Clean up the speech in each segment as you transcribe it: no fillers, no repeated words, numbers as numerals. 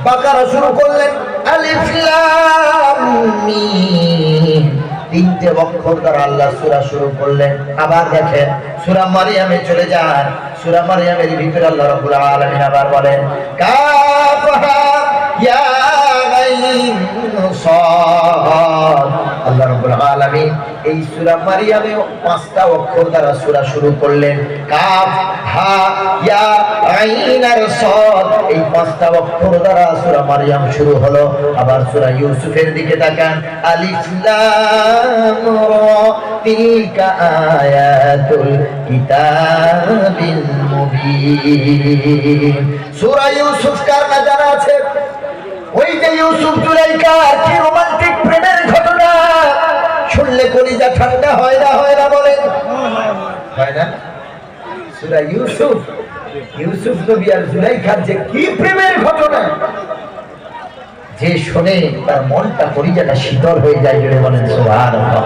বাকারা শুরু করলেন, আলিফ লাম মিম, তিনটে অক্ষর দ্বারা আল্লাহ সূরা শুরু করলেন। আবার দেখেন সূরা মারিয়ামে চলে যান, সূরা মারিয়ামের ভিতরে আল্লাহ রাব্বুল আলামিন আবার বলেন, কাফ হা ইয়া আইন সাদ। আল্লাহ রাব্বুল আলামিন এই সূরা মারিয়ামে পাঁচটা অক্ষর দ্বারা সূরা শুরু করলেন। কাফ হা ইয়া আইন আর সাদ, এই পাঁচটা অক্ষর দ্বারা সূরা মারিয়াম শুরু হলো। আবার সূরা ইউসুফের দিকে তাকান, আলিফ লাম রা, তিলকা আয়াতুল কিতাবিল মুবিন। সূরা ইউসুফ কার না জানা আছে? ওই যে ইউসুফ জুলাইখার কি রোমান্টিক প্রেমের ঘটনা, শুনলে কলিজা ঠান্ডা হয় না, হয় না বলেন? হয় না? সূরা ইউসুফ, ইউসুফ নবী আর জুলাইখার যে কি প্রেমের ঘটনা, যে শুনে তার মনটা কলিজাটা শীতল হয়ে যায়, জুড়ে বলেন সুবহানাল্লাহ।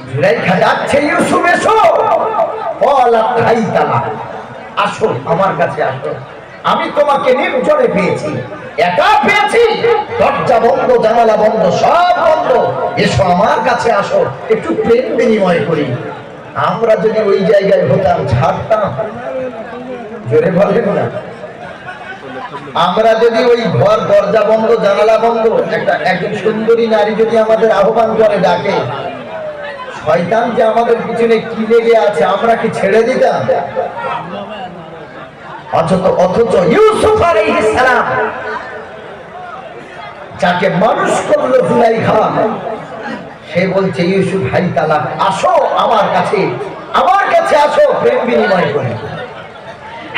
জুলাইখা যাচ্ছে, ইউসুফ এসো, ওয়ালা খাইতালা, আসো আমার কাছে আসো, আমি তোমাকে নির্জনে পেয়েছি, একা পেয়েছি, দরজা বন্ধ, জানালা বন্ধ, সব বন্ধ, এসো আমার কাছে আসো, একটু প্রেম বিনিময় করি। আমরা যদি ওই জায়গায় হতাম, ছাড়তাম? জোরে বলেন না। আমরা যদি ওই ঘর দরজা বন্ধ, জানালা বন্ধ, একজন সুন্দরী নারী যদি আমাদের আহ্বান করে, ডাকে, শয়তান যে আমাদের পিছনে কি লেগে আছে, আমরা কি ছেড়ে দিতাম? অথচ ইউসুফ আলাইহিস সালাম যাকে মানুষ করলো জুলাইখা, সে বলছে, ইউসুফ হাই তালাক, আসো আমার কাছে, আমার কাছে আসো, প্রেম বিনিময় করি।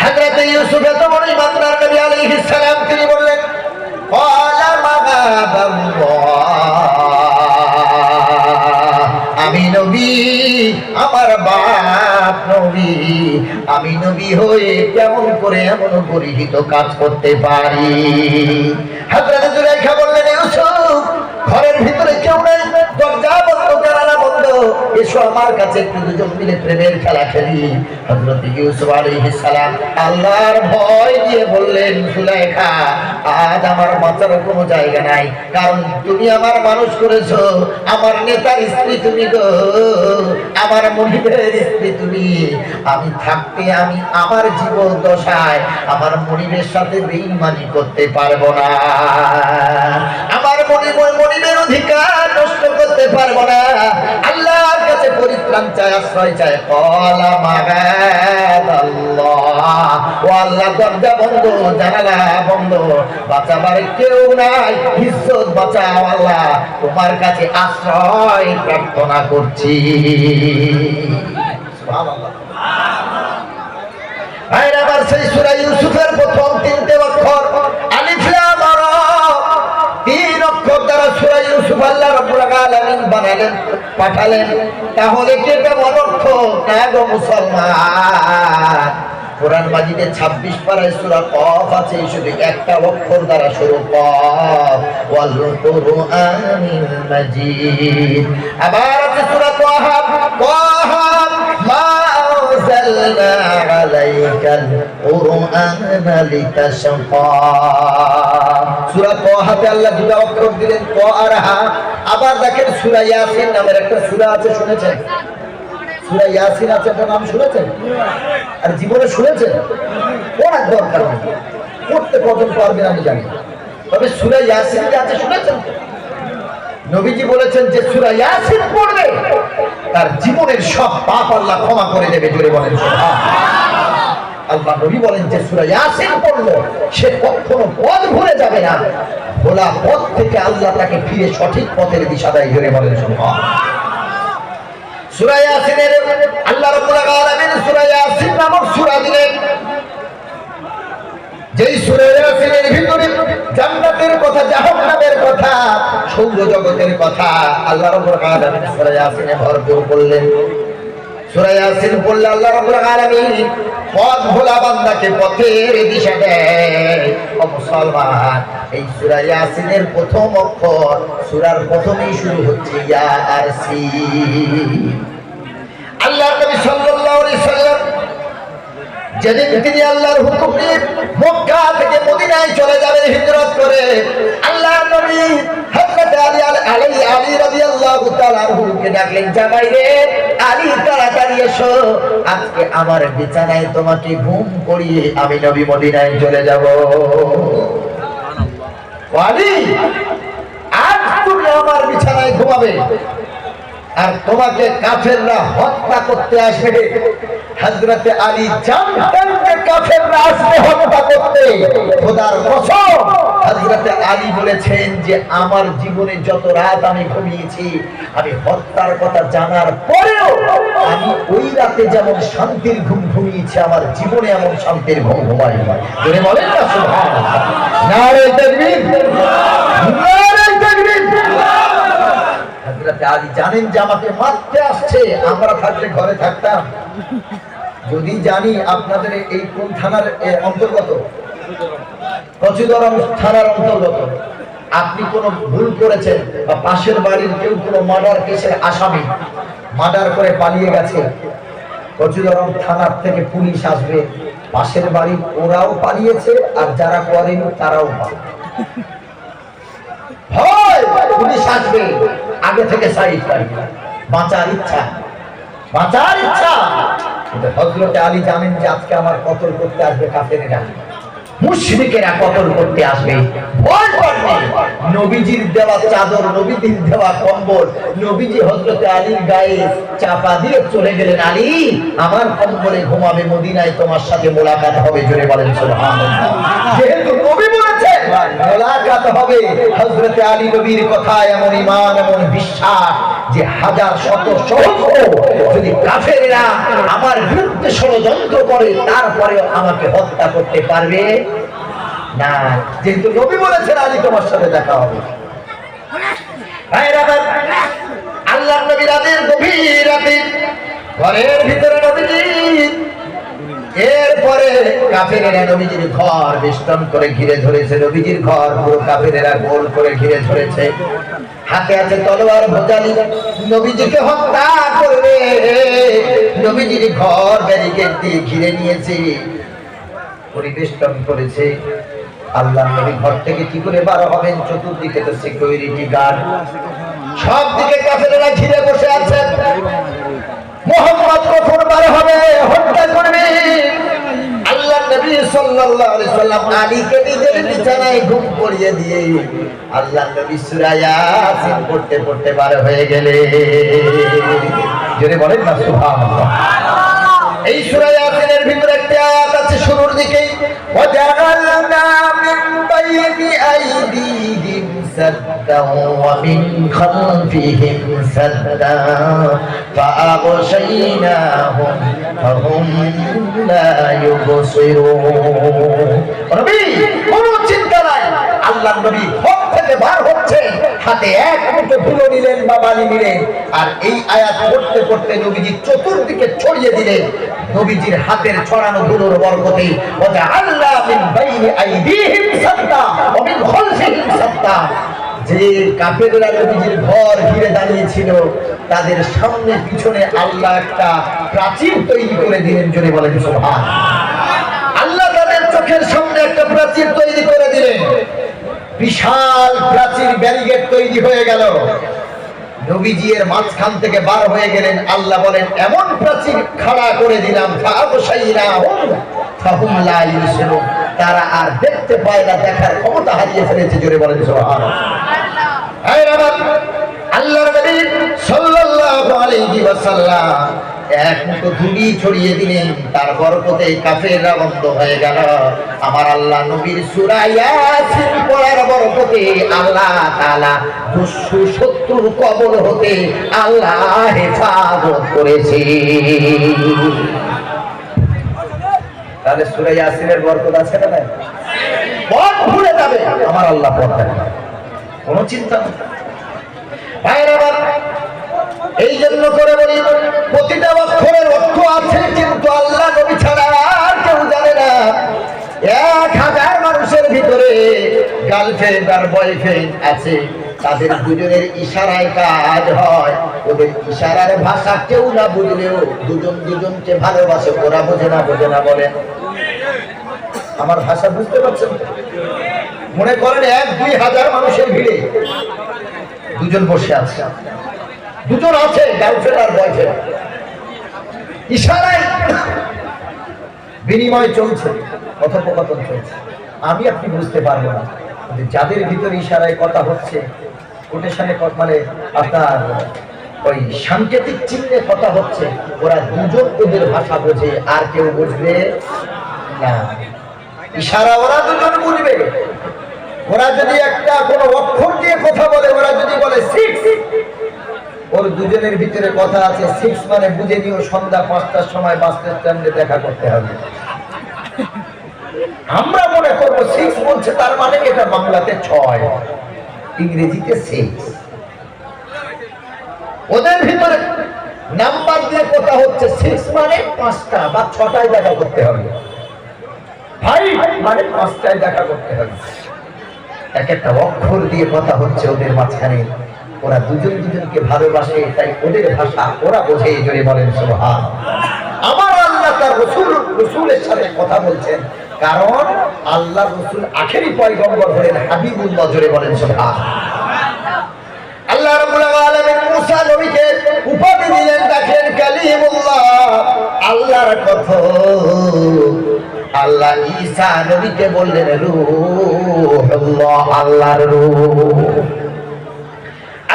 হযরত ইউসুফ এত বড় ইমানদার নবী আলাইহিস সালাম, তিনি বললেন, ক্বালা মাগাদাল্লাহ, আমি নবী, আমার বাপ নবী, আমি নবী হয়ে কেমন করে এমন পরিহিত কাজ করতে পারি? হযরত জুলাইখা বললেন, ইউসুফ, ঘরের ভিতরে কেউ নেই, দরজা বন্ধ, জানালা বন্ধ, এসো আমার কাছে, একটু দুজন মিলে প্রেমের খেলা খেলি। হযরত ইউসুফ আলাইহিস সালাম আল্লাহর ভয় দিয়ে বললেন, জুলাইখা, আজ আমার বাঁচার কোনো জায়গা নাই, কারণ তুমি আমার মানুষ করেছো, আমার নেতার স্ত্রী তুমি গো, আমার মনিবের স্ত্রী তুমি। আমি থাকতে আমি আমার জীবন দশায় আমার মনিবের সাথে বেঈমানি করতে পারবো না, আমার মনিবের অধিকার নষ্ট করতে পারবো না, আল্লাহর কাছে পরিত্রাণ চাই, আশ্রয় চাই। ক্বালা মাগাদাল্লাহ, ও আল্লাহ, দরজা বন্ধ, জানালা বন্ধ, বাঁচাবার কেউ নাই, ইজ্জত বাঁচাও আল্লাহ, তোমার কাছে আশ্রয় প্রার্থনা করছি। সুবহানাল্লাহ। আবার সেই সূরা ইউসুফের প্রথম তিনটে অক্ষর আলিফ লাম রা, তিন অক্ষর দ্বারা সূরা ইউসুফ আল্লাহ রাব্বুল আলামিন বানালেন, পাঠালেন। তাহলে কি কেমন অক্ষর না গো মুসলমান? কোরআন মাজিদে 26 পারায় সূরা কফ আছে, শুধু একটা অক্ষর দ্বারা শুরু, কফ, ওয়াল কুরআনিল মাজিদ। আবার আছে সূরা তাহা, তাহা মা আনজালনা আলাইকাল কুরআনা লিতাশকা। সূরা তাহাতে আল্লাহ দুটো অক্ষর দিলেন, ক আর হা। আবার দেখেন সূরা ইয়াসিন নামের একটা সূরা আছে, শুনেছেন? সূরা ইয়াসিন আছে, একটা নাম শুনেছেন? আর জীবনে শুনেছেন? পড়ার দরকার নেই, পড়তে কখন পারবেন আমি জানি, তবে সূরা ইয়াসিন আছে, শুনেছেন? নবীজি বলেছেন যে সূরা ইয়াসিন পড়বে তার জীবনের সব পাপ আল্লাহ ক্ষমা করে দেবে। জোরে বলেন সুবহানাল্লাহ। আল্লাহ নবী বলেন যে সূরা ইয়াসিন পড়লো সে কখনো পথ ভুলে যাবে না, ভোলা পথ থেকে আল্লাহ তাকে ফিরে সঠিক পথের দিশা দেয়। জোরে বলেন সুবহানাল্লাহ। সূরা ইয়াসিনের আল্লাহ রাব্বুল আলামিন সূরা ইয়াসিন নামক সূরা দিলেন, যেই সূরা ইয়াসিনের ভিতরে জান্নাতের কথা, জাহান্নামের কথা, সৌরজগতের কথা আল্লাহ রাব্বুল আলামিন সূরা ইয়াসিনে ভরপুর করলেন। সূরা ইয়াসিন পড়লে আল্লাহ রাব্বুল আলামিন পথ ভোলা বান্দাকে পথের দিশা দেয়। ও মুসলমান, এই সূরা ইয়াসিনের প্রথম অক্ষর, সূরার প্রথমেই শুরু হচ্ছে ইয়া আর সিন। আল্লাহর নবী সাল্লাল্লাহু আলাইহি সাল্লাম যেদিন তিনি আল্লাহর হুকুম নিয়ে মক্কা তাআলা আনহুকে ডাকলেন, জামাই রে, আলী তাড়াতাড়ি এসো, আজকে আমার বিছানায় তোমাকে ঘুম পড়িয়ে আমি নবী মদিনায় চলে যাব। আলী, আজ তুমি আমার বিছানায় ঘুমাবে, আর তোমাকে কাফেররা হত্যা করতে আসবে। হযরতে আলী জানতেন যে কাফেররা আসবে হত্যা করতে। খোদার কসম, হযরতে আলী বলেছেন যে আমার জীবনে যত রাত আমি ঘুমিয়েছি, আমি হত্যার কথা জানার পরেও আমি ওই রাতে যেমন শান্তির ঘুম ঘুমিয়েছি, আমার জীবনে এমন শান্তির ঘুম ঘুমাইনি। তিনি বলেন না সুবহানাল্লাহ, নারে তাকবীর, নারে তাকবীর। হযরতে আলী জানেন যে আমাকে মারতে আসছে, আমরা থাকলে ঘরে থাকতাম। যদি জানি আপনাদের এই কোন থানার অন্তর্গত, কচুদরম থানার অন্তর্গত, আপনি কোনো ভুল করেছেন বা পাশের বাড়ির কেউ কোনো মার্ডার কেসের আসামি মার্ডার করে পালিয়ে গেছে, কচুদরম থানার থেকে পুলিশ আসবে, পাশের বাড়ির ওরাও পালিয়েছে আর যারা করেনি তারাও পালিয়েছে। পুলিশ আসবে, আগে থেকে সাইড বাঁচার ইচ্ছা, বাঁচার ইচ্ছা। হযরতে আলী জানেন যে আজকে আমার কতল করতে আসবে কাফেরেরা, মুশরিকেরা কতল করতে আসবে। ভয় করবে, নবীজির দেওয়া চাদর, নবীজির দেওয়া কম্বল নবীজি হযরতে আলীর গায়ে চাপা দিয়ে চলে গেলেন, আলী আমার কম্বলে ঘুমাবে, মদিনায় তোমার সাথে মোলাকাত হবে। জোরে বলেন সুবহানাল্লাহ। যেহেতু নবী বলেছেন মোলাকাত হবে, হযরতে আলী নবীর কথা এমন ঈমান, এমন বিশ্বাস যে হাজার শত সহস্র যদি কাফেররা আমার বিরুদ্ধে ষড়যন্ত্র করে, তারপরেও আমাকে হত্যা করতে পারবে না, যেহেতু নবী বলেছেন আলী তোমার সাথে দেখা হবে। আল্লাহর নবী রাতের গভীর রাতে ঘরের ভিতরে নবীজি, এরপরে কাফেরেরা নবীজির ঘর বেষ্টন করে ঘিরে ধরেছে। নবীজির ঘর পুরো কাফেরেরা গোল করে ঘিরে ধরেছে, হাতে আছে তলোয়ার ভোজালি, নবীজিকে হত্যা করবে। নবীজির ঘর ব্যারিকেড দিয়ে ঘিরে নিয়েছে, পরিবেষ্টন করেছে। আল্লাহ নবী ঘর থেকে কি করে বার হবেন? চতুর্দিকে তো সিকিউরিটি গার্ড, সব দিকে কাফেরেরা ঘিরে বসে আছেন। মুহাম্মদ কখন বার হবে, হত্যা করবে? আল্লাহ নবী সাল্লাল্লাহু আলাইহি সাল্লাম আলীকে নিজের বিছানায় ঘুম পড়িয়ে দিয়ে আল্লাহ নবী সূরা ইয়াসিন পড়তে পড়তে বার হয়ে গেলেন। জোরে বলেন না সুবহানাল্লাহ। এই সূরা ইয়াসিনের ভিতরে একটা আয়াত আছে শুরুর দিকে, ওয়াজআলনা মিন বাইনি আইদিহিম সাদ্দান ওয়া মিন খালফিহিম সাদ্দান ফাআগশাইনাহুম ফাহুম লা ইউবসিরুন। নবী কোনো চিন্তা নাই, আল্লাহ নবী ঘর থেকে বার হচ্ছে, হাতে এক মুঠো ধুলো নিলেন বা বালি নিলেন, আর এই আয়াত পড়তে পড়তে নবীজি চতুর্দিকে ছড়িয়ে দিলেন। নবীজির হাতের ছড়ানো ধুলোর বরকতে ওয়াজআলনা মিন বাইনি আইদিহিম সাদ্দা ওয়া মিন খালফিহিম সাদ্দা, যে কাফেররা নবীজির ঘর ঘিরে দাঁড়িয়ে ছিল, তাদের সামনে পিছনে আল্লাহ একটা প্রাচীর তৈরি করে দিলেন। জোরে বলেন সুবহানাল্লাহ। আল্লাহ তাদের চোখের সামনে একটা প্রাচীর তৈরি করে দিলেন, বিশাল প্রাচীর ব্যারিকেড তৈরি হয়ে গেল। নবীজি এর মাঝখান থেকে বার হয়ে গেলেন। আল্লাহ বলেন এমন প্রাচীর খাড়া করে দিলাম, তারা আর দেখতে পায় না, দেখার ক্ষমতা হারিয়ে ফেলেছে। জোরে বলেন সুবহানাল্লাহ। আল্লাহর নবী সাল্লাল্লাহু আলাইহি ওয়াসাল্লাম এক মুঠো ধুলি ছড়িয়ে দিলেন, তার বরকতে কাফেররা বন্ধ হয়ে গেল। আমার আল্লাহ নবীর সূরা ইয়াসিন পড়ার বরকতে আল্লাহ তাআলা দুষ্টু শত্রুর কবল হতে আল্লাহ হেফাজত করেছে। তাহলে সূরা ইয়াসিনের বরকত আছে না? পথ ভুলে যাবে, আমার আল্লাহ পথ দেখাবে, কোনো চিন্তা নেই। এই জন্য করে বলি, প্রতিটা অক্ষরের অর্থ আছে, কিন্তু আল্লাহ নবী ছাড়া আর কেউ জানে না। 1000 মানুষের ভিতরে গার্লফ্রেন্ড আর বয়ফ্রেন্ড আছে, তাদের দুজনের ইশারায় কাজ হয়। ওদের ইশারার ভাষা কেউ না বুঝলেও দুজন দুজনকে ভালোবাসে। ওরা বোঝে না, বোঝে না বলেন। আমার ভাষা বুঝতে পারছেন? মনে করেন 1-2 হাজার মানুষের ভিড়ে দুজন বসে আছে, দুজন আছে, গার্লফ্রেন্ড আর বয়ফ্রেন্ড, ইশারায় বিনিময় চলছে, কথোপকথন চলছে। আমি আপনি বুঝতে পারবো না, যাদের ভিতরে ইশারায় কথা হচ্ছে, কোটেশনে মানে আপনার ওই সাংকেতিক চিহ্নে কথা হচ্ছে, ওরা দুজন ওদের ভাষা বোঝে, আর কেউ বুঝবে না। ইশারা ওরা দুজন বুঝবে। ওরা যদি একটা কোনো অক্ষর দিয়ে কথা বলে, ওরা যদি বলে 6, ওর দুজনের ভিতরে কথা আছে 6 মানে বুঝে নিও সন্ধ্যা 5টার সময় বাস স্ট্যান্ডে দেখা করতে হবে। আমরা মনে করবো 6 বলছে, তার মানে এটা বাংলাতে 6, ইংরেজিতে 6। ওদের ভিতরে নাম্বার দিয়ে কথা হচ্ছে 6 মানে 5টা বা 6টায় দেখা করতে হবে, 5 মানে 5টায় দেখা করতে হবে। এক একটা অক্ষর দিয়ে কথা হচ্ছে ওদের মাঝখানে। ওরা দুজন দুজনকে ভালোবাসে, তাই ওদের ভাষা ওরা বোঝে। জোরে বলেন সুবহান। আমার আল্লাহ তার রসুলের সাথে কথা বলছেন, কারণ আল্লাহ রসুল আখেরি পয়গম্বর হলেন হাবিবুল্লাহ। জোরে বলেন সুবহান। আল্লাহ রাব্বুল আলামিন মুসা নবীকে উপাধি দিলেন, দেখেন কালিমুল্লাহ, আল্লাহর কথা। আল্লাহ ঈসা নবীকে বললেন রূহুল্লাহ, আল্লাহর রূহ।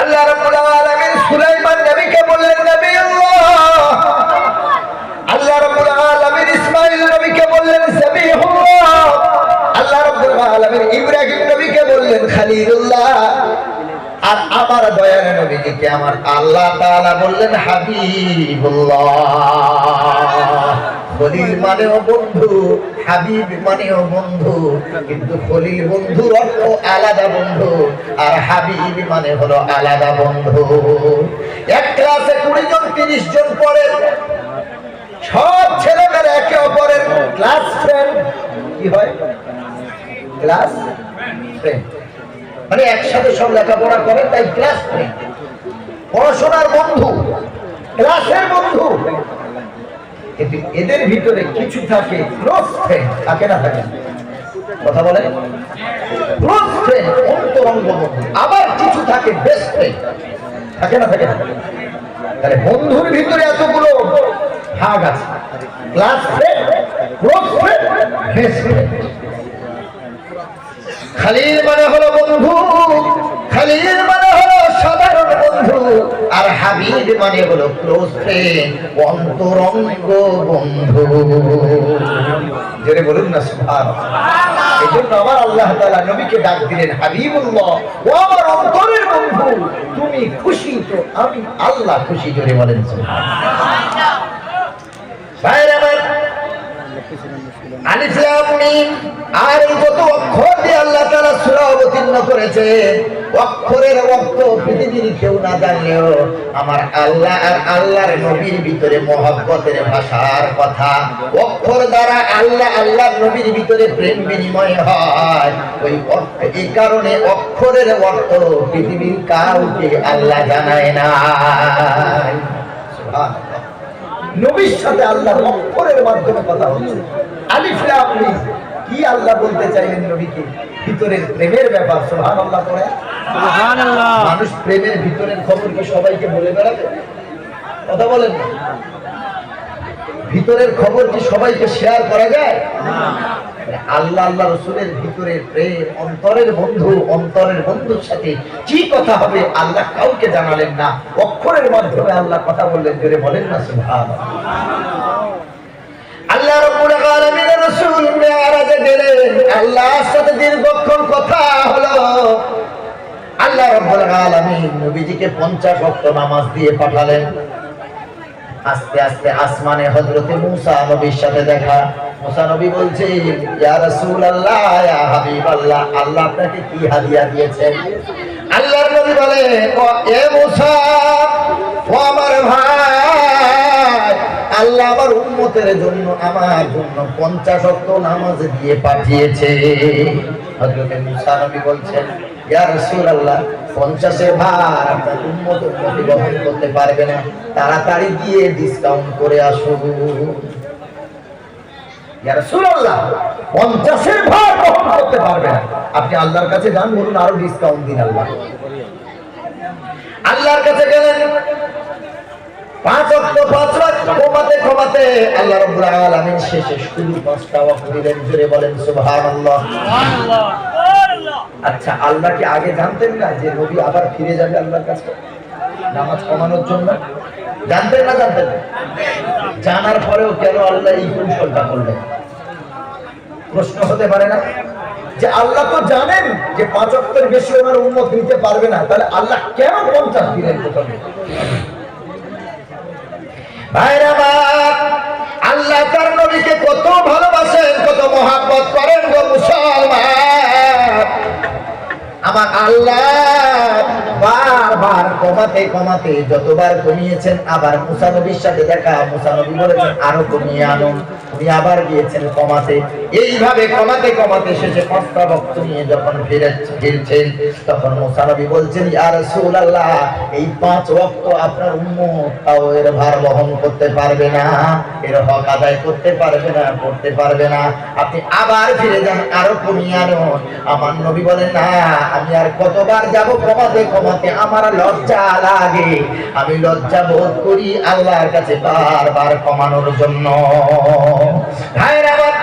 আল্লাহ রাব্বুল আলামিন সুলাইমান নবীকে বললেন নবিয়ুল্লাহ। আল্লাহ রাব্বুল আলামিন ইসমাঈল নবীকে বললেন সাবিহুল্লাহ। আল্লাহ রাব্বুল আলামিন ইব্রাহিম নবীকে বললেন খলিলুল্লাহ। আর আমার দয়ার নবীজিকে আমার আল্লাহ তাআলা বললেন হাবিবুল্লাহ। খলিল মানেও বন্ধু, হাবিব মানেও বন্ধু, কিন্তু খলিল বন্ধুর অর্থ আলাদা বন্ধু, আর হাবিব মানে হলো আলাদা বন্ধু। এক ক্লাসে 20 জন 30 জন পড়ে, সব ছেলেমেয়েরা একে অপরের ক্লাস ফ্রেন্ড। কি হয়? ক্লাস ফ্রেন্ড মানে একসাথে সব লেখাপড়া করে, তাই ক্লাস ফ্রেন্ড। পড়াশোনার বন্ধু, ক্লাসের বন্ধু। কিন্তু এদের ভিতরে কিছু থাকে ক্লোজ ফ্রেন্ড, থাকে না? থাকে কথা বলে ক্লোজ ফ্রেন্ড, অন্তরঙ্গ বন্ধু। আবার কিছু থাকে বেস্ট ফ্রেন্ড, থাকে না? থাকে না? তাহলে বন্ধুর ভিতরে এতগুলো ভাগ আছে, class friend, close friend, best friend. Khalil মানে হলো বন্ধু, খলিল মানে হলো সাধারণ বন্ধু, আর হাবিব মানে হলো ক্লোজ ফ্রেন্ড, অন্তরঙ্গ বন্ধু। জোরে বলুন না সুবহানাল্লাহ। এজন্য আমার আল্লাহ তাআলা নবীকে ডাক দিলেন হাবিবুল্লাহ, ও আমার অন্তরের বন্ধু, তুমি খুশি তো আমি আল্লাহ খুশি। জোরে বলেন সুবহানাল্লাহ। ভাইরা আমার, আলিফ লাম মিম, আর এই যত অক্ষর দিয়ে আল্লাহ তাআলা সূরা অবতীর্ণ করেছে, অক্ষরের অর্থ পৃথিবীর কেউ না জানলেও আমার আল্লাহ আর আল্লাহর নবীর ভিতরে মহব্বতের ভাষার কথা। অক্ষর দ্বারা আল্লাহ আল্লাহর নবীর ভিতরে প্রেম বিনিময় হয়। ওই এই কারণে অক্ষরের অর্থ পৃথিবীর কাউকে আল্লাহ জানায় না। সুবহানাল্লাহ। নবীর সাথে আল্লাহর অক্ষরের মাধ্যমে কথা হচ্ছে। আলিফ লাম মিম, কি আল্লাহ বলতে চাইলেন নবীকে? ভিতরের প্রেমের ব্যাপার। সুবহানাল্লাহ পড়ে সুবহানাল্লাহ। মানুষ প্রেমের ভিতরের খবর কি সবাইকে বলে বেড়াবে? কথা বলেন না। ভিতরের খবর কি সবাইকে শেয়ার করা যায়? না। আল্লাহ আল্লাহ রাসূলের ভিতরের প্রেম, অন্তরের বন্ধু, অন্তরের বন্ধুর সাথে কি কথা হবে আল্লাহ কাউকে জানালেন না, অক্ষরের মাধ্যমে আল্লাহ কথা বললেন। জোরে বলেন না সুবহানাল্লাহ। আল্লাহ রাব্বুল আলামিনের রাসূল মিরাজে গেলেন, আল্লাহর সাথে দীর্ঘক্ষণ কথা হলো। আল্লাহ রাব্বুল আলামিন নবীজিকে 50 ওয়াক্ত নামাজ দিয়ে পাঠালেন। আস্তে আস্তে আসমানে হযরতে মুসা নবীর সাথে দেখা। মুসা নবী বলছে, ইয়া রাসূলুল্লাহ, ইয়া হাবিবাল্লাহ, আল্লাহ আপনাকে কি হাদিয়া দিয়েছেন? আল্লাহর নবী বলে, এ মুসা, ও আমার ভাই, আল্লাহ আমার উম্মতের জন্য, আমার জন্য 50 ওয়াক্ত নামাজ দিয়ে পাঠিয়েছে। হযরত মুসা নবী বলছেন, ইয়া রাসূলুল্লাহ, 50-এর ভার আপনার উম্মত বহন করতে পারবে না, তাড়াতাড়ি গিয়ে ডিসকাউন্ট করে আসুন। ইয়া রাসূলুল্লাহ, 50-এর ভার বহন করতে পারবে না, আপনি আল্লাহর কাছে যান, বলুন আরো ডিসকাউন্ট দিন। আল্লাহর কাছে গেলেন, 5 ওয়াক্ত কমাতে আল্লাহ রাব্বুল আলামিন শেষে শুধু 5টা ওয়াক্ত দিলেন। জোরে বলেন সুবহানাল্লাহ। আচ্ছা, আল্লাহ কি আগে জানতেন না যে নবী আবার ফিরে যাবে আল্লাহর কাছে নামাজ কমানোর জন্য? জানতেন না? জানার পরেও কেন আল্লাহ এই কৌশলটা করলেন? প্রশ্ন হতে পারে না যে আল্লাহ তো জানেন যে 5 ওয়াক্তের বেশি ওনার উম্মত নিতে পারবে না, তাহলে আল্লাহ কেন 50 দিলেন প্রথমে? ভাইরা আমার, আল্লাহ তার নবীকে কত ভালোবাসেন, কত মহব্বত করেন গো মুসলমান। আমার আল্লাহ বারবার কমাতে যতবার কমিয়েছেন, আবার মুসা নবীর সাথে দেখা, মুসা নবী বলেছেন আরো কমিয়ে আনুন, উনি আবার গিয়েছেন কমাতে। এইভাবে কমাতে শেষে 5টা ওয়াক্ত নিয়ে যখন ফিরছেন, তখন মুসা নবী বলছেন, ইয়া রাসূলুল্লাহ, এই 5 ওয়াক্ত আপনার উম্মত তাও এর ভার বহন করতে পারবে না, এর হক আদায় করতে পারবে না, করতে পারবে না, আপনি আবার ফিরে যান, আরো কমিয়ে আনুন। আমার নবী বলেন, না, আমি আর কতবার যাব কমাতে, আমার লজ্জা লাগে, আমি লজ্জা বোধ করি আল্লাহর কাছে বারবার কমানোর জন্য। ভাইরা আমার,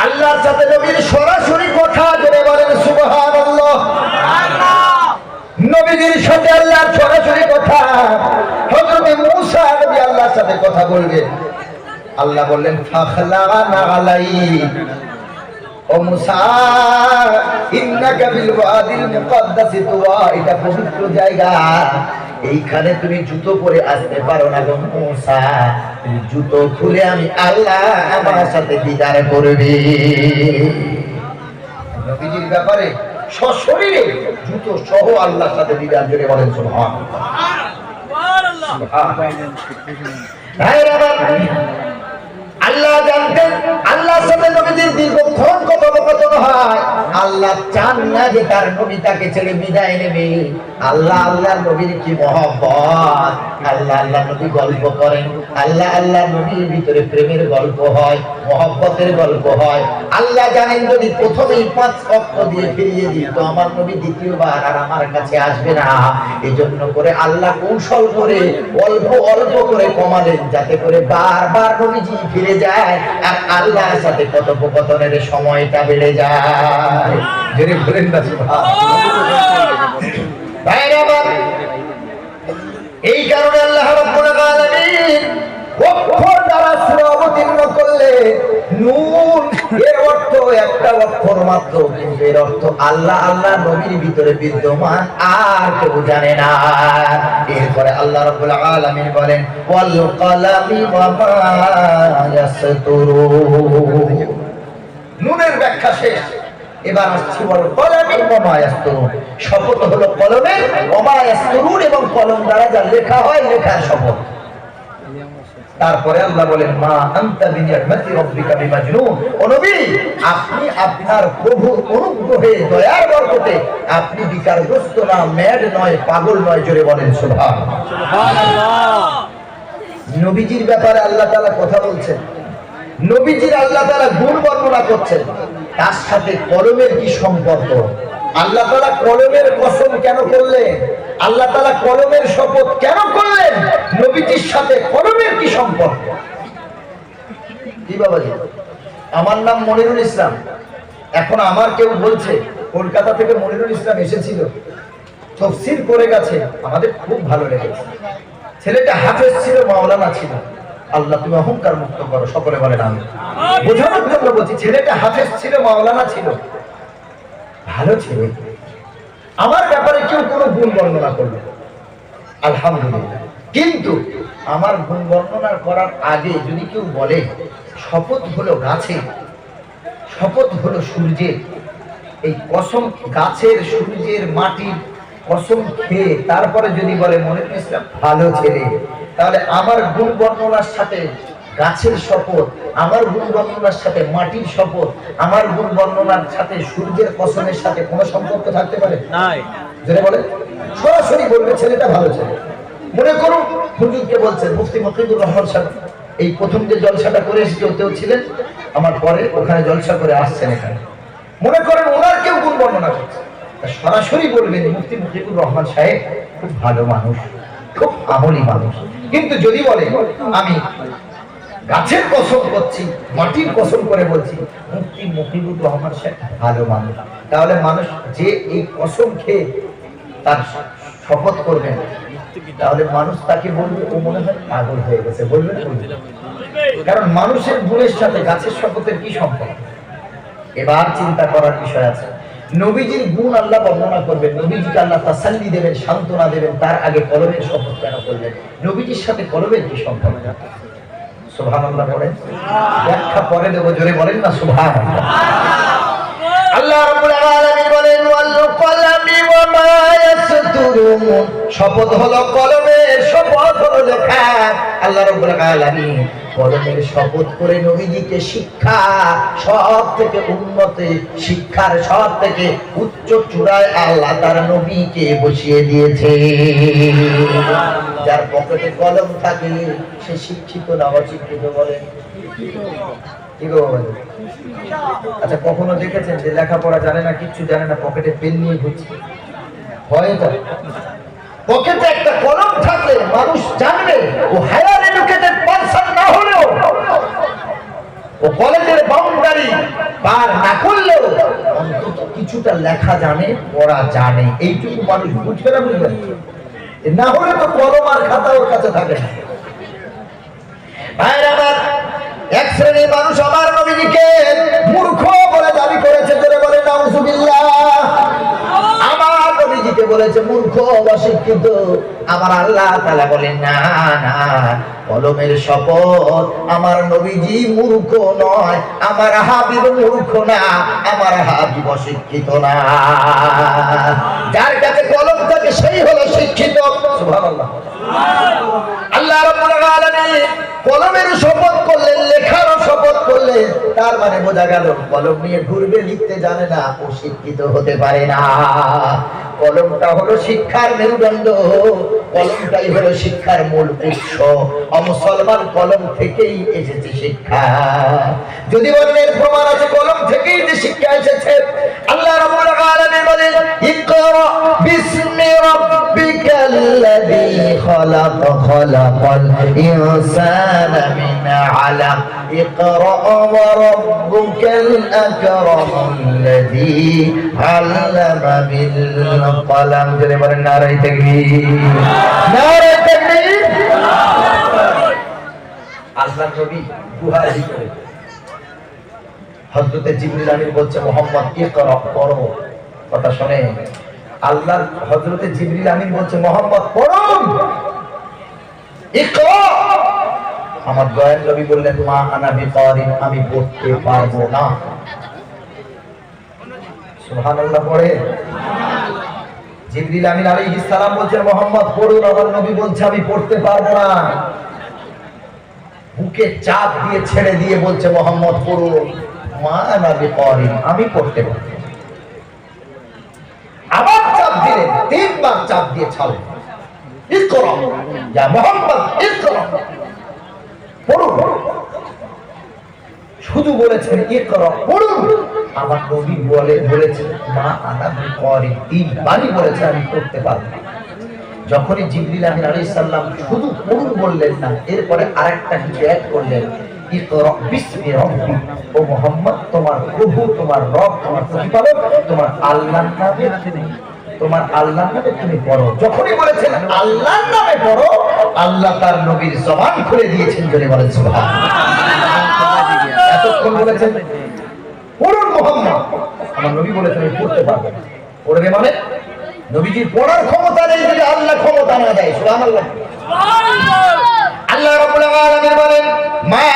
আল্লাহর সাথে নবীর সরাসরি কথা, জোরে বলেন সুবহানাল্লাহ। নবীর সাথে আল্লাহর সরাসরি কথা। হযরত মূসা নবী আল্লাহর সাথে কথা বলবেন, আল্লাহ বললেন, ফাখলানা আলাইক, ও মূসা, ইন্নাকা বিল ওয়াদিল মুকদ্দাসি তুওয়া, এটা পবিত্র জায়গা, এইখানে তুমি জুতো পরে আসতে পারো না গো মূসা, তুমি জুতো খুলে আমি আল্লাহ আমার সাথে দিদার করবে। নবীজির ব্যাপারে সশরীরে জুতো সহ আল্লাহর সাথে দিদার, জোরে বলেন সুবহানাল্লাহ। আল্লাহ জানতেন আল্লাহর সাথে নবীদের দীর্ঘক্ষণ কথোপকথন হয়। আল্লাহ চান না যে তার নবী তাকে ছেড়ে বিদায় নেবে। আল্লাহ নবীর কি মহব্বত, আল্লাহ নবী গল্প করেন, আল্লাহ নবীর ভিতরে প্রেমের গল্প হয়, মহব্বতের গল্প হয়। আল্লাহ জানেন যদি প্রথমেই 5 ওয়াক্ত দিয়ে ফিরিয়ে দিই তো আমার নবী দ্বিতীয়বার আর আমার কাছে আসবে না। এই জন্য করে আল্লাহ কৌশল করে অল্প করে কমালেন, যাতে করে বারবার নবীজি ফিরে যায় আর আল্লাহর সাথে কথোপকথনের সময়টা বেড়ে যায়। জেনে বলেন না সুবহানাল্লাহ। এই কারণে আল্লাহ রাব্বুল আলামিন অক্ষর দ্বারা সূরা অবতীর্ণ করলে নূন এর অর্থ একটা অক্ষর মাত্র, কিন্তু এর অর্থ আল্লাহ নবীর ভিতরে বিদ্যমান, আর কেউ জানে না। এরপরে আল্লাহ রাব্বুল আলামিন বলেন, ওয়াল কলামি ওয়া মা ইয়াসতুরুন। নূনের ব্যাখ্যা শেষ, এবার আসছি ওয়াল কলামি ওয়া মা ইয়াসতুরুন। শপথ হলো কলমের, ওয়া মা ইয়াসতুরুন, এবং কলম দ্বারা যা লেখা হয় লেখার শপথ। তারপরে আল্লাহ বলেন, মা আনতা বিনিয়ামতি রাব্বিকা বিমাজনুন, ও নবী, আপনি আপনার প্রভুর অনুগ্রহে দয়ার বরকতে আপনি বিকারগ্রস্ত না, ম্যাড নয়, পাগল নয়। জোরে বলেন সুবহানাল্লাহ। নবীজির ব্যাপারে আল্লাহ তাআলা কথা বলছেন, নবীজির আল্লাহ তাআলা গুণ বর্ণনা করছেন, তার সাথে কলমের কি সম্পর্ক? আল্লাহ তাআলা কলমের কসম কেন করলেন? আল্লাহ তাআলা কলমের শপথ কেন করলেন? নবীজির সাথে কলমের কি সম্পর্ক? কি বাবাজি, আমার নাম মনিরুল ইসলাম। এখন আমার কেউ বলছে কলকাতা থেকে মনিরুল ইসলাম এসেছিল, তাফসীর করে গেছে, আমাদের খুব ভালো লেগেছে। ছেলেটা হাফেজ ছিল, মাওলানা ছিল। আল্লাহ তুমি অহংকার মুক্ত করো, সকলে বলেন আমিন। বোঝানোর জন্য বলছি, ছেলেটা হাফেজ ছিল, মাওলানা ছিল, ভালো ছেলে। আমার ব্যাপারে কেউ কোনো গুণ বর্ণনা করলো, আলহামদুলিল্লাহ। কিন্তু আমার গুণ বর্ণনা করার আগে যদি কেউ বলে শপথ হলো গাছে, শপথ হলো সূর্যের, এই কসম গাছের, সূর্যের, মাটির কসম খেয়ে তারপরে যদি বলে মনিরুল ইসলাম ভালো ছেলে, তাহলে আমার গুণ বর্ণনার সাথে গাছের শপথ, আমার গুণ বর্ণনার সাথে মাটির শপথ, আমার গুণ বর্ণনার সাথে সূর্যের কসমের সাথে কোনো সম্পর্ক থাকতে পারে? নাই। যেটা বলে সরাসরি বলবে ছেলেটা ভালো ছেলে। মনে করুন হুজুরকে বলছেন, মুফতি মকিদুর রহমান সাহেব এই প্রথম যে জলসাটা করে এসেছে ওতেও ছিলেন, আমার পরে ওখানে জলসা করে আসছেন এখানে। মনে করেন ওনার কেউ গুণ বর্ণনা করছে, সরাসরি বলবেন মুফতি মকিদুর রহমান সাহেব খুব ভালো মানুষ, খুব আমলি মানুষ। কিন্তু যদি বলে আমি গাছের কসম করছি, মাটির কসম করে বলছি মুফতি মফিজুর রহমান সাহেব ভালো মানুষ, তাহলে মানুষ যে এই কসম খেয়ে তার শপথ করবেন, তাহলে মানুষ তাকে বলবে ও মনে হয় পাগল হয়ে গেছে, বলবে। কারণ মানুষের গুণের সাথে গাছের শপথের কি সম্পর্ক? এবার চিন্তা করার বিষয় আছে। নবীজির গুণ আল্লাহ বর্ণনা করবেন, নবীজিকে আল্লাহ তাসাল্লি দেবেন, সান্ত্বনা দেবেন, তার আগে কলমের শপথ কেন করলেন? নবীজির সাথে কলমের কি সম্পর্ক? সুবহানাল্লাহ বলেন, ব্যাখ্যা পরে দেব, জোরে বলেন না সুবহানাল্লাহ। আল্লাহ রাব্বুল আলামিন বলেন ওয়াল কলামি ওয়া মা ইয়াসতুরুন, শপথ হলো কলমের, শপথ হলো লেখা। আল্লাহ রাব্বুল আলামিন কলমের শপথ করে নবীজিকে শিক্ষা সব থেকে উন্নত, শিক্ষার সব থেকে উচ্চ চূড়ায় আল্লাহ তার নবীকে বসিয়ে দিয়েছে। যার পকেটে কলম থাকে সে শিক্ষিত না অশিক্ষিত বলেন? কি গো বলেন? আচ্ছা, কখনো দেখেছেন যে লেখাপড়া জানে না, কিচ্ছু জানে না, পকেটে পেন নিয়ে ঘুরছে? হয় এটা? পকেটে একটা কলম থাকলে মানুষ জানবে ও হায়ার এডুকেটেড পারসন না হলেও, ও কলেজের বাউন্ডারি পার না করলেও অন্তত কিছুটা লেখা জানে, পড়া জানে। এইটুকু মানুষ বুঝবে না, বুঝবে না হলে তো কলম আর খাতা ওর কাছে থাকে না। ভাইরা আমার, এক শ্রেণীর মানুষ আমার নবীজিকে মূর্খ বলে দাবি করেছে, জোরে বলে নাউজুবিল্লাহ। আমার নবীজিকে বলেছে মূর্খ, অশিক্ষিত। আমার আল্লাহ তাআলা বলেন না না, কলমের শপথ, আমার নবীজি মূর্খ নয়, আমার হাবিব মূর্খ না, আমার হাবিব অশিক্ষিত না। যার কাছে কলম থাকে সেই হলো শিক্ষিত। সুবহানাল্লাহ। আল্লাহ রাব্বুল আলামিন কলমের শপথ করলেন, লেখারও শপথ করলেন, তার মানে বোঝা গেল কলম নিয়ে ঘুরবে, লিখতে জানে না, ও শিক্ষিত হতে পারে না। কলমটা হলো শিক্ষার মেরুদণ্ড, কলমটাই হলো শিক্ষার মূল উৎস। মুসলমান কলম থেকেই এসেছে শিক্ষা। যদি বলেন এর প্রমাণ আছে কলম থেকেই যে শিক্ষা এসেছে, আল্লাহ রাব্বুল আলামিন বলেন ইকরা বিসমি রাব্বিকাল্লাযী খালাক খালাকাল ইনসানা মিন আলাক ইকরা ওয়া রাব্বুকাল আকরামুল্লাযী আল্লামা বিল কলম। জোরে বলেন নারে তাকবীর, নারে তাকবীর। আল্লাহর নবী গুহায় ভিতরে, হযরতে জিবরিল আমিন বলছে মুহাম্মদ ইকরা, পড়ো। কথা শুনে আল্লাহর হযরতে জিবরিল আমিন বলছে মুহাম্মদ পড়ুন, ইকরা। আমার দয়াল নবী বললেন মা আনা বিকারিন, আমি পড়তে পারবো না। সুবহানাল্লাহ পড়ে। জিবরিল আমিন আলাইহিস সালাম বলছে মুহাম্মদ পড়ুন, আমার নবী বলছে আমি পড়তে পারবো না। বুকে চাপ দিয়ে ছেড়ে দিয়ে বলছে মুহাম্মদ পড়ুন, মা আনা বিকারিন, আমি পড়তে পারবো। আবার চাপ দিলেন, তিনবার চাপ দিয়ে ছাড়লেন, ইকরা ইয়া মুহাম্মদ ইকরা, পড়ুন। শুধু বলেছেন ইকরা, পড়ুন। আমার নবী বলেছেন মা আনা বিকারিন, তিনবারই বলেছে আমি পড়তে পারবো না। যখনই জিবরিল আমিন আলাইহিস সালাম শুধু পড়ুন বললেন না, এরপরে আরেকটা কিছু অ্যাড করলেন, ইকরা বিসমি রাব্বি, ও মুহাম্মদ তোমার প্রভু, তোমার রব, তোমার প্রতিপালক, তোমার আল্লাহর নামে, তোমার আল্লাহর নামে তুমি পড়ো। যখনই বলেছেন আল্লাহর নামে পড়ো, আল্লাহ তার নবীর জবান খুলে দিয়েছেন, জোরে বলেন সুবহানাল্লাহ। এতক্ষণ বলেছেন পড়ুন মুহাম্মদ, আমার নবী বলেছেন আমি পড়তে পারবো না। পড়বে মানে নবীজির পড়ার ক্ষমতা নেই, যদি আল্লাহ ক্ষমতা না দেয়। সুবহানাল্লাহ। আল্লাহ রাব্বুল আলামিন বলেন মা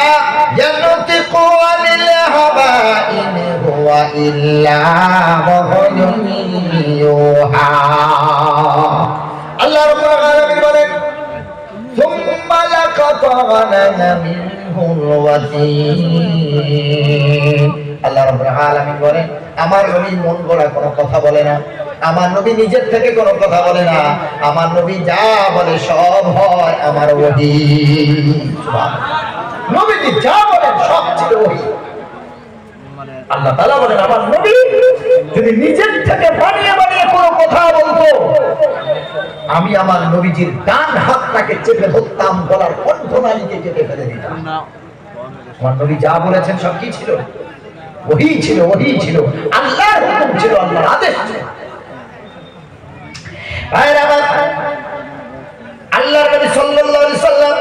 ইয়ানতিকু আনিল হাওয়া ইন হুয়া ইল্লা ওয়াহয়ুন ইউহা। আল্লাহ রাব্বুল আলামিন বলেন সুম্মা লাকাতানা মিনহুল ওয়াতিন। আল্লাহ রাব্বুল আলামিন বলেন আমার নবী মন গড়া কোনো কথা বলে না, আমার নবী নিজের থেকে কোনো কথা বলে না, আমার নবী যা বলে সব হয় আমার ওহী। নবীজি যা বলেন সব ছিল ওহী। আল্লাহ তাআলা বলেন আমার নবী যদি নিজের থেকে বানিয়ে বানিয়ে কোনো কথা বলতো, আমি আমার নবীজির ডান হাতটাকে চেপে ধরতাম, গলার কণ্ঠনালীকে কেটে ফেলে দিতাম। আমার নবী যা বলেছেন সব কি ছিল? ওহী ছিল, ওহী ছিল, আল্লাহর হুকুম ছিল, আল্লাহর আদেশ ছিল। আল্লাহর নবী সাল্লাল্লাহু আলাইহি সাল্লাম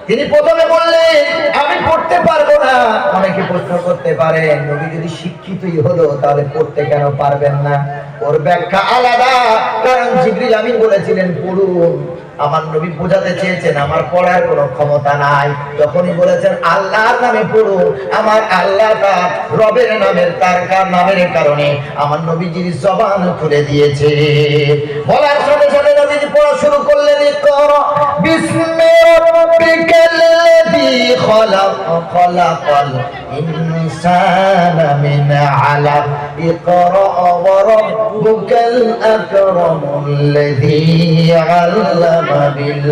তিনি প্রথমে বললেন আমি পড়তে পারবো না। অনেকে প্রশ্ন করতে পারে নবী যদি শিক্ষিতই হলো তাহলে পড়তে কেন পারবেন না? ওর ব্যাখ্যা আলাদা, কারণ জিবরিল আমিন বলেছিলেন পড়ুন। আমার নবী বোঝাতে চেয়েছেন আমার পড়ার কোনো ক্ষমতা নাই। যখনই বলেছেন আল্লাহর নামে পড়ুন, আমার আল্লাহ তার রবের নামের তার নামের কারণে আমার নবীজির জবান খুলে দিয়েছে। বলার সাথে সাথে নবীজি পড়া শুরু করলেন, ইকরা বিসমি রাব্বিকাল্লাযী খলাক খলাকাল ইনসানা মিন আলাক ইকরা ওয়া রাব্বুকাল আকরামুল্লাযী আল্লামা বিল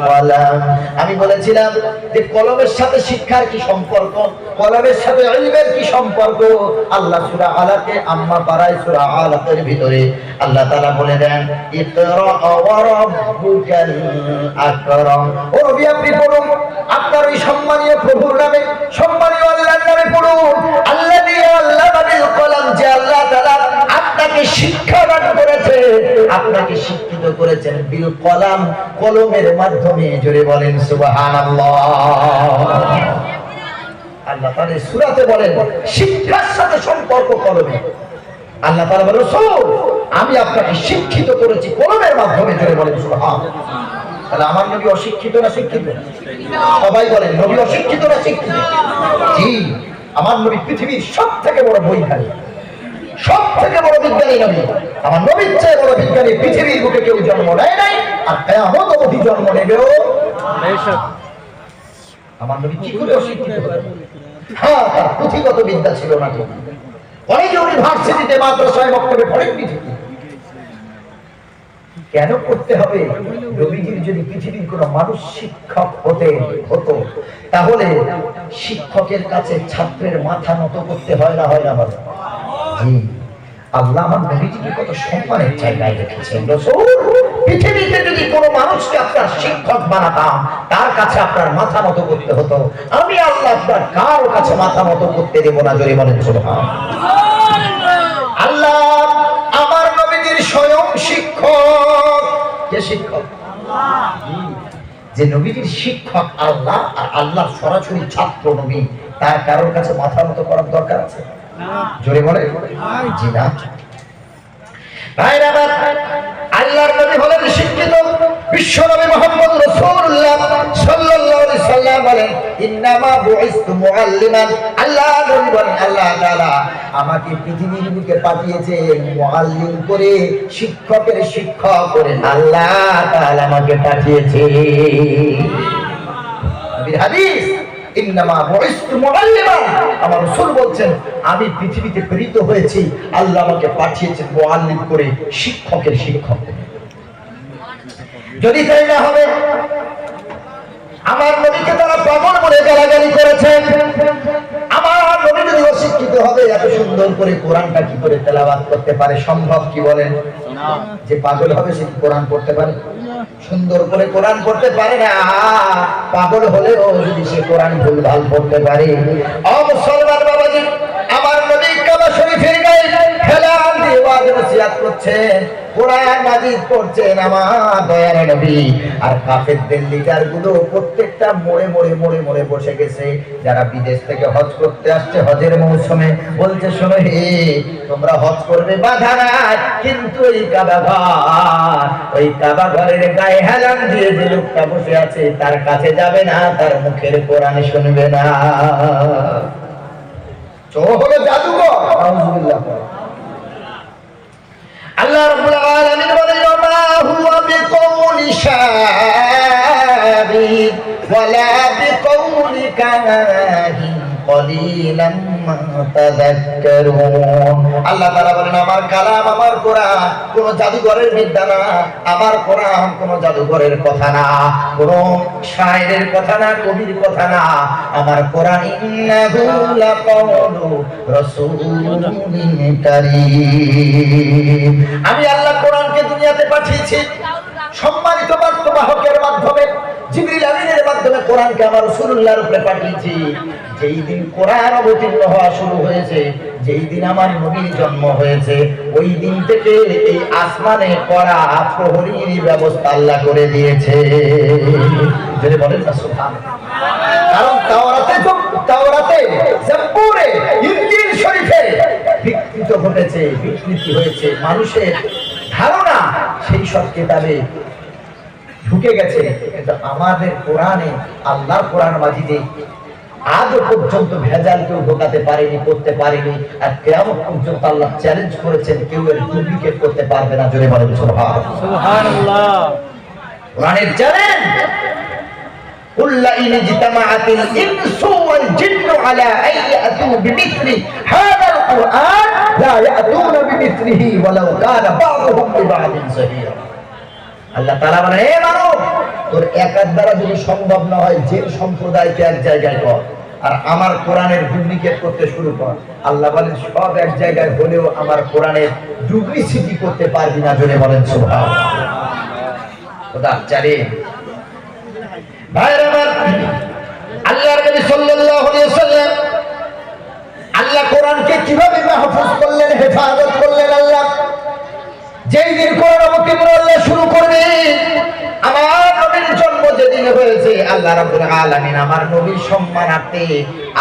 কলম। আমি বলেছিলাম যে কলমের সাথে শিক্ষার কি সম্পর্ক, কলমের সাথে ইলমের কি সম্পর্ক? আল্লাহ সূরা আলাকে আম্মা পারায় সূরা আলাকের ভিতরে আল্লাহ তাআলা বলে দেন ইকরা ওয়া রাব্বুকাল আকরাম। ও নবী আপনি পড়ুন, আপনার ওই সম্মানীয় প্রভুর নামে, সম্মানীয় আল্লাহর নামে পড়ুন। আল্লাযী আল্লামা বিল কলম, যে আল্লাহ তাআলা আপনাকে শিক্ষা দান করেছে, আপনাকে শিক্ষিত করেছেন বিল কলম, কলমের মাধ্যমে। জোরে বলেন সুবহানাল্লাহ। আল্লাহ তাআলা সূরাতে বলেন শিক্ষার সাথে সম্পর্ক কলমে। আল্লাহ তাআলা বলেন রাসূল আমি আপনাকে শিক্ষিত করেছি কলমের মাধ্যমে। জোরে বলেন সুবহানাল্লাহ। তাহলে আমার নবী অশিক্ষিত না শিক্ষিত? সবাই বলেন নবী অশিক্ষিত না শিক্ষিত? জি, আমার নবী পৃথিবীর সবথেকে বড় বৈজ্ঞানিক, সবথেকে বড় বিজ্ঞানী নবী। আমার নবীর চেয়ে বড় বিজ্ঞানী পৃথিবীর বুকে কেউ জন্ম নেয় নাই, আর কিয়ামত অবধি জন্ম নেবেও। আমার নবী কি করে অশিক্ষিত হলেন? হ্যাঁ, তার পুঁথিগত বিদ্যা ছিল না। অনেক ইউনিভার্সিটিতে মাদ্রাসায় বক্তব্যে পড়েন পৃথিবী। কেন করতে হবে? নবীজির যদি পৃথিবীর কোন মানুষ শিক্ষক হতো তাহলে শিক্ষকের কাছে ছাত্রের মাথা নত করতে হয় না, হয় না? জি, আল্লাহ আমার নবীজিকে কত সম্মানের জায়গায় রেখেছেন। রাসূল পৃথিবীতে যদি কোনো মানুষকে আপনার শিক্ষক বানাতাম তার কাছে আপনার মাথা নত করতে হতো। আমি আল্লাহ আপনার কারো কাছে মাথা নত করতে দেব না। জোরে বলেন সুবহানাল্লাহ। আল্লাহ আমার নবীজির স্বয়ং শিক্ষক। কে শিক্ষক? যে নবীজির শিক্ষক আল্লাহ, আর আল্লাহর সরাসরি ছাত্র নবী, তার কারোর কাছে মাথা নত করার দরকার আছে? জোরে বলে জি না। আল্লাহর নবী হলেন শিক্ষিত। বিশ্ব নবী মুহাম্মদ রাসূলুল্লাহ সাল্লাল্লাহু আলাইহি সাল্লাম বলেন ইন্নামা বুইসতু মুআল্লিমান। আল্লাহ নবী বলেন আল্লাহ তাআলা আমাকে পৃথিবীর বুকে পাঠিয়েছেন মুআল্লিম করে, শিক্ষকের শিক্ষক করে। আল্লাহ তাআলা আমাকে পাঠিয়েছে। নবীর হাদিস ইন্নামা বুইসতু মুআল্লিমান। আমার রাসূল বলছেন আমি পৃথিবীতে প্রেরিত হয়েছি, আল্লাহ আমাকে পাঠিয়েছেন মুআল্লিম করে, শিক্ষকের শিক্ষক। যদি তাই না হবে, আমার নবীকে তারা পাগল বলে গালাগালি করেছে। আমার নবী যদি অশিক্ষিত হবে, এত সুন্দর করে কোরআনটা কি করে তেলাওয়াত করতে পারে? সম্ভব কি বলেন? যে পাগল হবে সে কি কোরআন পড়তে পারে? সুন্দর করে কোরআন পড়তে পারে না। পাগল হলেও যদি সে কোরআন ভুলভাল পড়তে পারে। ও মুসলমান বাবাজি, আমার নবী কাবা শরীফের গায়ে হেলাল দিয়ে ওয়াজ নসিহত করছেন, কোরআন মাজিদ পড়ছেন আমার দয়ার নবী। আর কাফেরদের লিডার গুলো প্রত্যেকটা মোড়ে মোড়ে মোড়ে মোড়ে বসে গেছে। যারা বিদেশ থেকে হজ করতে আসছে হজের মৌসুমে, বলছে শোনো হে তোমরা হজ করবে বাধা নাই, কিন্তু ওই কাবা ঘর, ওই কাবা ঘরের গায়ে হেলান দিয়ে যে লোকটা বসে আছে তার কাছে যাবে না, তার মুখের কোরআন শুনবে না। হলো জাদুঘর। আউযুবিল্লাহ। আল্লাহ রাব্বুল আলামিন বলেন মা হুয়া বিকাউলি শাবির ওয়ালা বিকাউলি কাহিন কলিলাম মা তাযাক্কারুন। আল্লাহ তাআলা বলেন আমার কালাম, আমার কোরআন কোন জাদুঘরের বিদ্যা না। আমার কোরআন কোন জাদুঘরের কথা না, কোন শায়েরের কথা না, কবির কথা না। আমার কোরআন ইন্নাহু লাকাউলু রাসূলিন কারীম। আমি আল্লাহ দুনিয়াতে পাঠিয়েছি সম্মানিত বার্তাবাহকের মাধ্যমে, জিবরিল আমিনের মাধ্যমে কোরআনকে আমার রাসূলুল্লাহর উপরে পাঠিয়েছি। যেই দিন কোরআন অবতীর্ণ হওয়া শুরু হয়েছে, যেই দিন আমার নবীর জন্ম হয়েছে, ওই দিন থেকে এই আসমানে কড়া প্রহরীর ব্যবস্থা আল্লাহ করে দিয়েছে। যদি বলেন না সুবহানাল্লাহ। কারণ তাওরাতে, জাবুরে, ইনজিল শরীফে বিকৃত ঘটেছে, বিকৃতি হয়েছে, মানুষের ধারণা সেই সব কিতাবে ঢুকে গেছে। কিন্তু আমাদের কোরআনে, আল্লাহর কোরআন মাজিদে আজও পর্যন্ত ভেজাল কেউ ঢোকাতে পারেনি, করতে পারেনি। আর কিয়ামত পর্যন্ত আল্লাহ চ্যালেঞ্জ করেছেন, কেউ এর ডুপ্লিকেট করতে পারবে না। জোরে বলেন সুবহানাল্লাহ। কোরআনের চ্যালেঞ্জ, কুল্লা ইন জিতামাআতিল ইনসু ওয়াল জিন্নু আলা আন ইয়াতু বিমিথলি হাদাল কুরআন লা ইয়াতুনা বিমিথলিহি ওয়ালাউ কানা বা'দুহুম লিবা'দিন যাহিরা। আল্লাহ তাআলা বলেন, হে মানব, তোর একার দ্বারা যদি সম্ভব না হয়, যে সম্প্রদায়কে এক জায়গায় কর আর আমার কোরআনের ডুপ্লিকেট করতে শুরু কর। আল্লাহ বলেন, সব এক জায়গায় হলেও আমার কোরআনের ডুপ্লিসিটি করতে পারবি না। জোরে বলেন সুবহানাল্লাহ। খোদা জানেন ভাইরা আমার, আল্লাহর নবী সাল্লাল্লাহু আলাইহি ওয়াসাল্লাম আল্লাহ কোরআনকে কিভাবে মাহফুজ করলেন, হেফাজত করলেন। আল্লাহ যেই দিন কোরআন অবতীর্ণ আল্লাহ শুরু করবে, আমার নবীর জন্ম যেদিন হয়েছে, আল্লাহ রাব্বুল আলামিন আমার নবীর সম্মানার্থে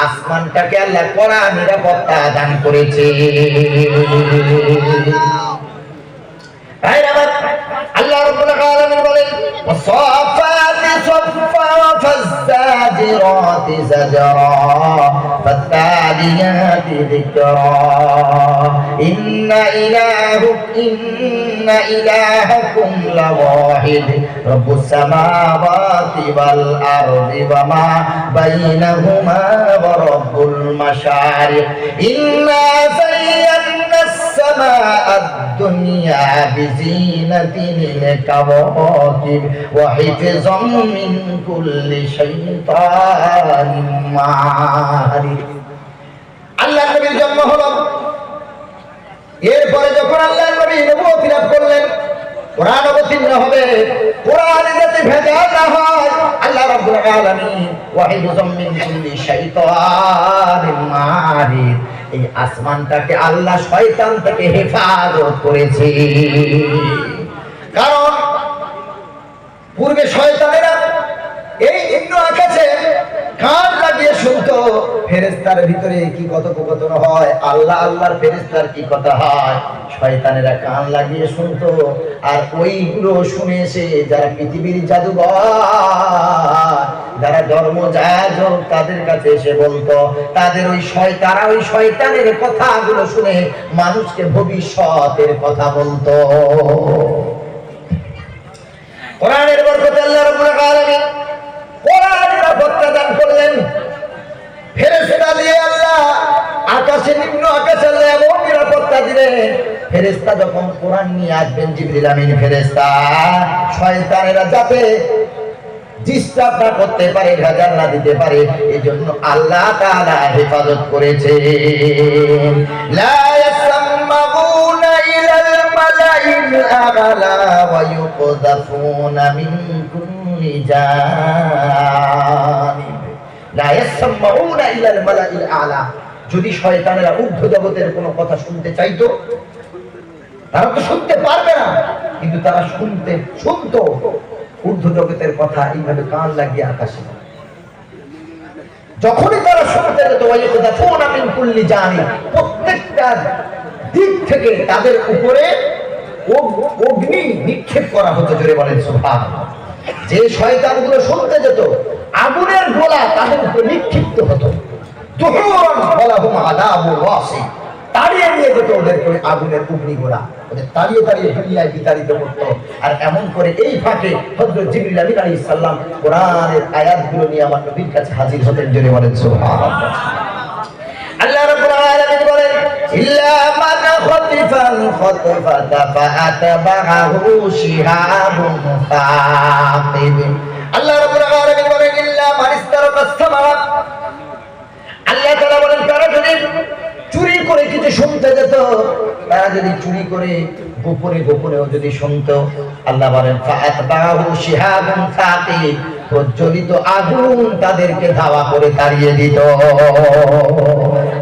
আসমানটাকে আল্লাহ কড়া নিরাপত্তা দান করেছে। আল্লাহ রাব্বুল আলামিন বলেন, ওয়াসাফাতি সাফা ফাযাজিরাতি যাজরা ফাতালিয়াতি যিকরা ইন্না ইলাহাকুম লাওয়াহিদ রাব্বুস সামাওয়াতি ওয়াল আরদি ওয়া মা বাইনাহুমা ওয়া রাব্বুল মাশারিক ইন্না যায়্যানাস সামাআদ দুনিয়া বিজিনাতিল কাওয়াকিব ওয়া হিফযাম মিন কুল্লি শাইতানিন মারিদ। আল্লাহর নবীর জন্ম হলো, এরপরে যখন আল্লাহর নবী নবুয়ত লাভ করলেন, কোরআন অবতীর্ণ হবে, কোরআনে যাতে ভেজাল না হয়, আল্লাহ রাব্বুল আলামিন ওয়া হিফযাম মিন কুল্লি শাইতানিন মারিদ, এই আসমানটাকে আল্লাহ শয়তান থেকে হেফাজত করেছে। কারণ পূর্বে শয়তানেরা এই নিম্ন আকাশে কান লাগিয়ে শুনতো, ফেরেশতার ভিতরে কি কথোপকথন হয়, আল্লাহ আল্লাহর ফেরেশতার কি কথা হয়, শয়তানেরা কান লাগিয়ে শুনতো। আর ওইগুলো শুনে এসে যারা পৃথিবীর জাদুঘর, যারা ধর্মযাজক, তাদের কাছে এসে বলতো, তাদের তারা ওই শয়তানের কথাগুলো শুনে মানুষকে ভবিষ্যতের কথা বলতো। কোরআনের বরকতে আল্লাহ রাব্বুল আলামিন কোরআনের নিরাপত্তা দান করলেন। ফেরেশতা দিয়ে আল্লাহ আকাশে, নিম্ন আকাশে আল্লাহ এমন নিরাপত্তা দিলেন, ফেরেশতা যখন কোরআন নিয়ে আসবেন, জিবরিল আমিন ফেরেশতা, শয়তানেরা যাতে ডিস্টার্ব না করতে পারে, ভেজাল না দিতে পারে, এজন্য আল্লাহ তাআলা হেফাজত করেছেন। লা ইয়াসমাউনা ইলাল মালাইল আ'লা ওয়া ইউকযাফুনা মিন কুল্লি জানিব। লা ইয়াসমাউনা ইলাল মালাইল আ'লা, যদি শয়তানেরা ঊর্ধ্ব জগতের কোনো কথা শুনতে চাইতো, তারা তো শুনতে পারবে না, কিন্তু তারা শুনতো ঊর্ধ্ব জগতের কথা এইভাবে কান লাগিয়ে আকাশে। যখনই তারা শুনতে যেত, ওয়াইকুদাফুনা মিন কুল্লি জানিব, প্রত্যেকটা দিক থেকে তাদের উপরে অগ্নি নিক্ষেপ করা হতো। জোরে বলেন সুবহানাল্লাহ। যে শয়তানগুলো শুনতে যেত, আগুনের গোলা তাদের উপরে নিক্ষিপ্ত হতো। দুহুরান ওয়ালাহুম আযাবুন ওয়াসি, তাড়িয়ে নিয়ে যেত ওদেরকে আগুনের অগ্নিগোলা, ওদের তাড়িয়ে তাড়িয়ে দুনিয়ায় বিতাড়িত করতো। আর এমন করে এই ফাঁকে হযরত জিবরিল আমিন আলাইহিস সালাম কোরআনের আয়াতগুলো নিয়ে আমার নবীর কাছে হাজির হতেন। জোরে বলেন সুবহানাল্লাহ। আল্লাহ রাব্বুল আলামিন বলেন, ইল্লা মান খাতিফাল খাতফাতা ফাআতবাহু শিহাবুন সাকিব। আল্লাহ রাব্বুল আলামিন বলেন, ইল্লা মান ইস্তারাকাস সামাওয়াত, আল্লাহ তাআলা বলেন, তারা যদি চুরি করে কিছু শুনতে যেত, তারা যদি চুরি করে গোপনে গোপনেও যদি শুনতো, আল্লাহ বলেন ফাআতবাহু শিহাবুন সাকিব, প্রজ্বলিত আগুন তাদেরকে ধাওয়া করে তাড়িয়ে দিত।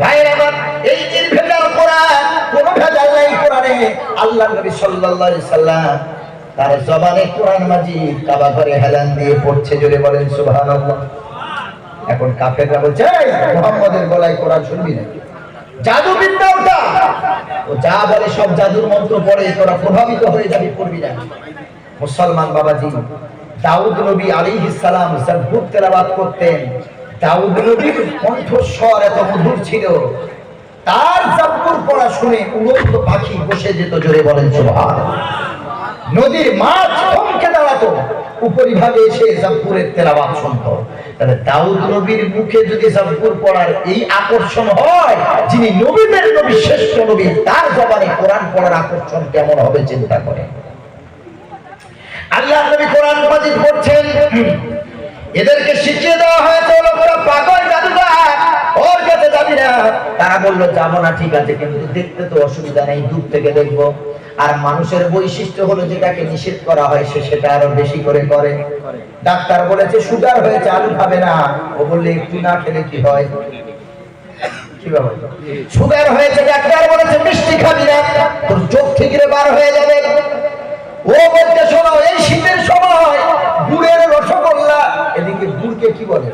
ভাইরা আমার, এই নির্ভেজাল কোরআন, কোনো ভেজাল নাই কোরআনে। আল্লাহর নবী সাল্লাল্লাহু আলাইহি সাল্লাম তার জবানে কোরআন মাজিদ কাবা ঘরে হেলান দিয়ে পড়ছে, জোরে বলেন সুবহানাল্লাহ। এখন কাফেররা বলছে মুহাম্মাদের গলায় কোরআন শুনবি না, জাদুবিদ্যা ওটা, ও যা বলে সব জাদুর মন্ত্র পড়ে, তোরা প্রভাবিত হয়ে যাবি, পড়বি না। মুসলমান বাবাজি, দাউদ নবী আলাইহিস সালাম যাবুর তেলাওয়াত করতেন। দাউদ নবীর কণ্ঠস্বর এত মধুর ছিল, তার যাবুর পড়া শুনে উড়ন্ত পাখি বসে যেত, জোরে বলেন সুবহানাল্লাহ। নদীর মাছ থমকে দাঁড়াতো উপরিভাগে এসে যাবুরের তেলাওয়াত শুনতো। তাহলে দাউদ নবীর মুখে যদি যাবুর পড়ার এই আকর্ষণ হয়, যিনি নবীদের নবী, শ্রেষ্ঠ নবী, তার জবানে কোরআন পড়ার আকর্ষণ কেমন হবে চিন্তা করে। আল্লাহ নবী কোরআন মাজিদ পড়ছেন, এদেরকে শিখিয়ে দেওয়া হয়েছে লোকরা পাগল জাদুকর, ওর কাছে যাবি না। তারা বললো যাবো না, ঠিক আছে, কিন্তু দেখতে তো অসুবিধা নেই, দূর থেকে দেখবো। আর মানুষের বৈশিষ্ট্য হলো যেটাকে নিষেধ করা হয় সে সেটা আরো বেশি করে করে। ডাক্তার বলেছে সুগার হয়েছে, আলু খাবে না, ও বললে একটু না খেলে কি হয়, কি ব্যাপার? সুগার হয়েছে, ডাক্তার বলেছে মিষ্টি খাবি না, তোর চোখ ঠিকরে বার হয়ে যাবে। ও বলতে শোনো, এই শীতের সময় গুড়ের রসগোল্লা, এদিকে গুড়কে কি বলে?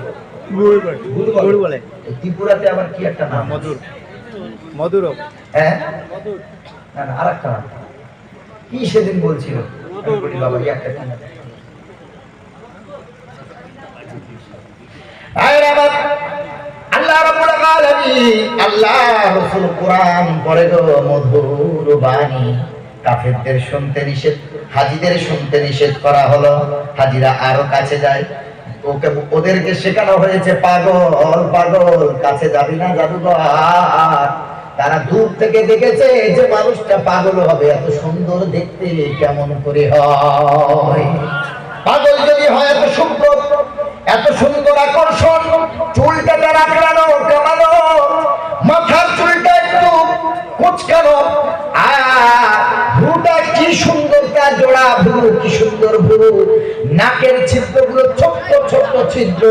গুড় বলে। ত্রিপুরাতে আবার কি একটা নাম, মধুর, মধুর, হ্যাঁ না না, আরেকটা নাম কি সেদিন বলছিল বাবা, একটা আল্লাহ রাব্বুল আলামিন, আল্লাহ রাসূল কোরআন পড়ে গো মধুর বাণী। কাফেরদের শুনতে নিষেধ, হাজীদের শুনতে নিষেধ করা হলো। হাজীরা আরো কাছে যায়, ওদেরকে শেখানো হয়েছে পাগল পাগল, কাছে যাবি না জাদুঘর। তারা দূর থেকে দেখেছে যে মানুষটা পাগল হবে, এত সুন্দর দেখতে কেমন করে হয়? পাগল যদি হয় এত সুন্দর, এত সুন্দর আকর্ষণ, চুলটা তার আঁকড়ানো কামানো, মাথার চুলটা একটু কুচকানো, আর ভ্রুটা কি সুন্দর, তার জোড়া ভ্রু, কি সুন্দর ভ্রু, নাকের ছিদ্রগুলো ছোট্ট ছোট্ট ছিদ্র।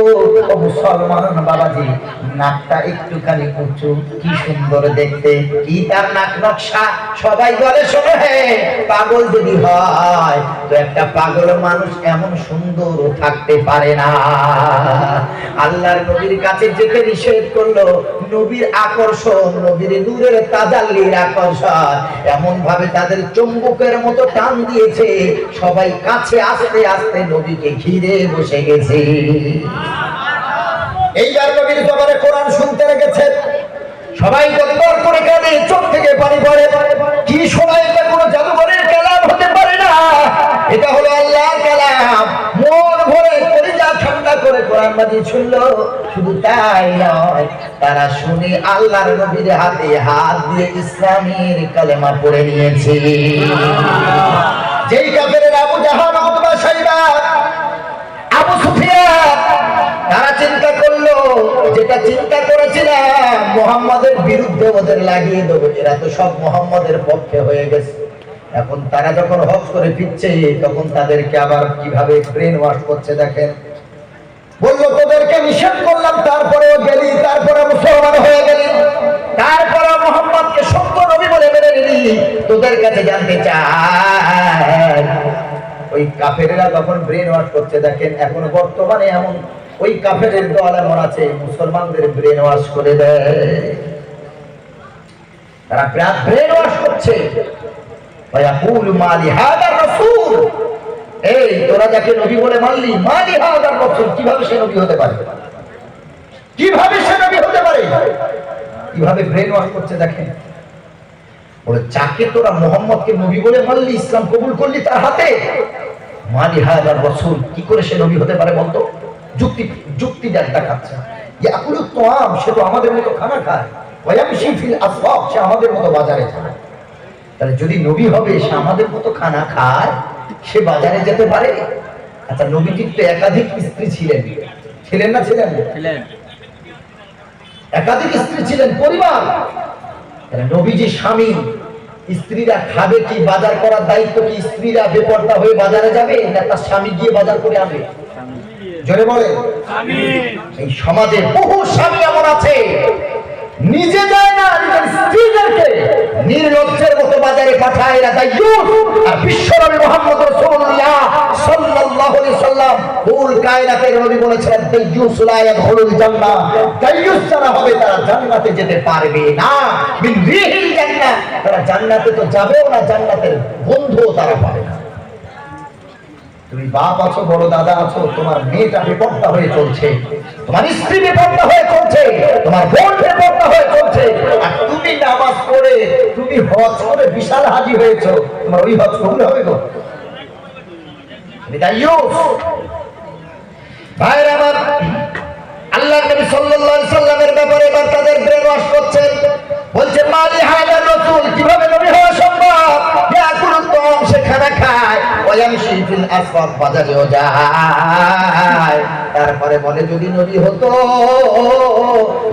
ও মুসলমান বাবাজি, নাকটা একটুখানি উঁচু, কি সুন্দর দেখতে, কি তার নাক নকশা। সবাই বলে শোনো, হ্যাঁ পাগল যদি হয় তো একটা পাগল মানুষ এমন সুন্দর থাকতে পারে না। আল্লাহর নবীর কাছে যেতে নিষেধ করলো, নবীর আকর্ষণ, নবীর নূরের তাজাল্লির আকর্ষণ এমন ভাবে তাদের চুম্বকের মতো টান দিয়েছে, সবাই কাছে আস্তে আস্তে নবীকে ঘিরে বসে গেছে। এইবার নবীর জবানে কোরআন শুনতে লেগেছে, সবাই দরদর করে কাঁদে, চোখ থেকে পানি পড়ে। কি শোনায়, এটা কোনো জাদুঘরের কালাম হতে পারে না, এটা হলো আল্লাহর কালাম। মন ভরে কলিজা ঠান্ডা করে কোরআন মাজিদ শুনলো। শুধু তাই নয়, তারা শুনে আল্লাহর নবীর হাতে হাত দিয়ে ইসলামের কালেমা পড়ে নিয়েছে। যেই কাফেরের আবু জাহাল, উতবা, সাইবা, আবু সুফিয়ান, তারা চিন্তা করলো, যেটা চিন্তা করেছিলাম মুহাম্মাদের বিরুদ্ধে ওদের লাগিয়ে দেবো, এরা তো সব মুহাম্মাদের পক্ষে হয়ে গেছে। এখন তারা যখন হজ করে ফিরছে, তখন তাদেরকে আবার কিভাবে ব্রেন ওয়াশ করছে দেখেন। বললো তোদেরকে নিষেধ করলাম, তারপরেও গেলি, তারপরে মুসলমান হয়ে গেলি, তারপরে মুহাম্মদকে সত্য নবী বলে মেনে নিলি, তোদের কাছে জানতে চাই। ওই কাফেরেরা তখন ব্রেন ওয়াশ করছে দেখেন। এখন বর্তমানে এমন ওই কাফেরের দল এমন আছে, মুসলমানদের ব্রেন ওয়াশ করে দেয়। তারা ব্রেন ওয়াশ করছে। এই তোরা যাকে নবী বলে মানলি, মালি হাদার রাসূল, কিভাবে সে নবী হতে পারে? কিভাবে সে নবী হতে পারে? কিভাবে ব্রেন ওয়াশ করছে দেখেন। বলে যাকে তোরা মুহাম্মদকে নবী বলে মানলি, ইসলাম কবুল করলি তার হাতে, মালি হাদার রাসূল, কি করে সে নবী হতে পারে বলতো? যুক্তি দেখাচ্ছে। ইয়াকুলু তাআম, সে তো আমাদের মতো খানা খায়, ওয়ায়ামশি ফিল আসওয়াক, সে আমাদের মতো বাজারে যায়। তাহলে যদি নবী হবে, সে আমাদের মতো খানা খায়, সে বাজারে যেতে পারে? আচ্ছা, নবীজির তো একাধিক স্ত্রী ছিলেন, ছিলেন না? ছিলেন, একাধিক স্ত্রী ছিলেন, পরিবার। নবীজি স্বামী, স্ত্রীরা খাবে কি, বাজার করার দায়িত্ব কি স্ত্রীরা বেপরদা হয়ে বাজারে যাবে না তার স্বামী গিয়ে বাজার করে আনবে? জোরে বলে। এই সমাজে বহু স্বামী এমন আছে নিজে যায় না, নিজের স্ত্রীদেরকে নির্লজ্জের মতো বাজারে পাঠায়। এরা দায়ুস। আর বিশ্বনবী মুহাম্মদ রাসূলুল্লাহ সাল্লাল্লাহু আলাইহি সাল্লাম কুল কায়নাতের নবী বলেছিলেন, দায়ুস লা ইয়াদখুলুল জান্নাহ, দায়ুস যারা হবে তারা জান্নাতে যেতে পারবে না। মিন রিহিল জান্নাহ, তারা জান্নাতে তো যাবেও না, জান্নাতের গন্ধও তারা পাবে না। তুমি বাপ আছো, বড় দাদা আছো, তোমার মেয়েটা বেপরদা হয়ে চলছে, তোমার স্ত্রী বেপরদা হয়ে চলছে, তোমার বোন বেপরদা হয়ে চলছে, আর তুমি নামাজ পড়ে তুমি হজ করে বিশাল হাজি হয়েছো, তোমার ওই হজ কবুল হবে গো? ভাইরা আমার, আল্লাহর নবী সাল্লাল্লাহু আলাইহি সাল্লামের ব্যাপারে এবার তাদের ব্রেন ওয়াশ করছেন। বলছে মালি হাদা রাসূল, কিভাবে নবী হওয়া সম্ভব? ইয়াকুলু তাম, সে খানা খায়, ওয়ায়ামশি ফিল আসফাক, বাজারেও যায়। তারপরে বলে যদি নবী হতো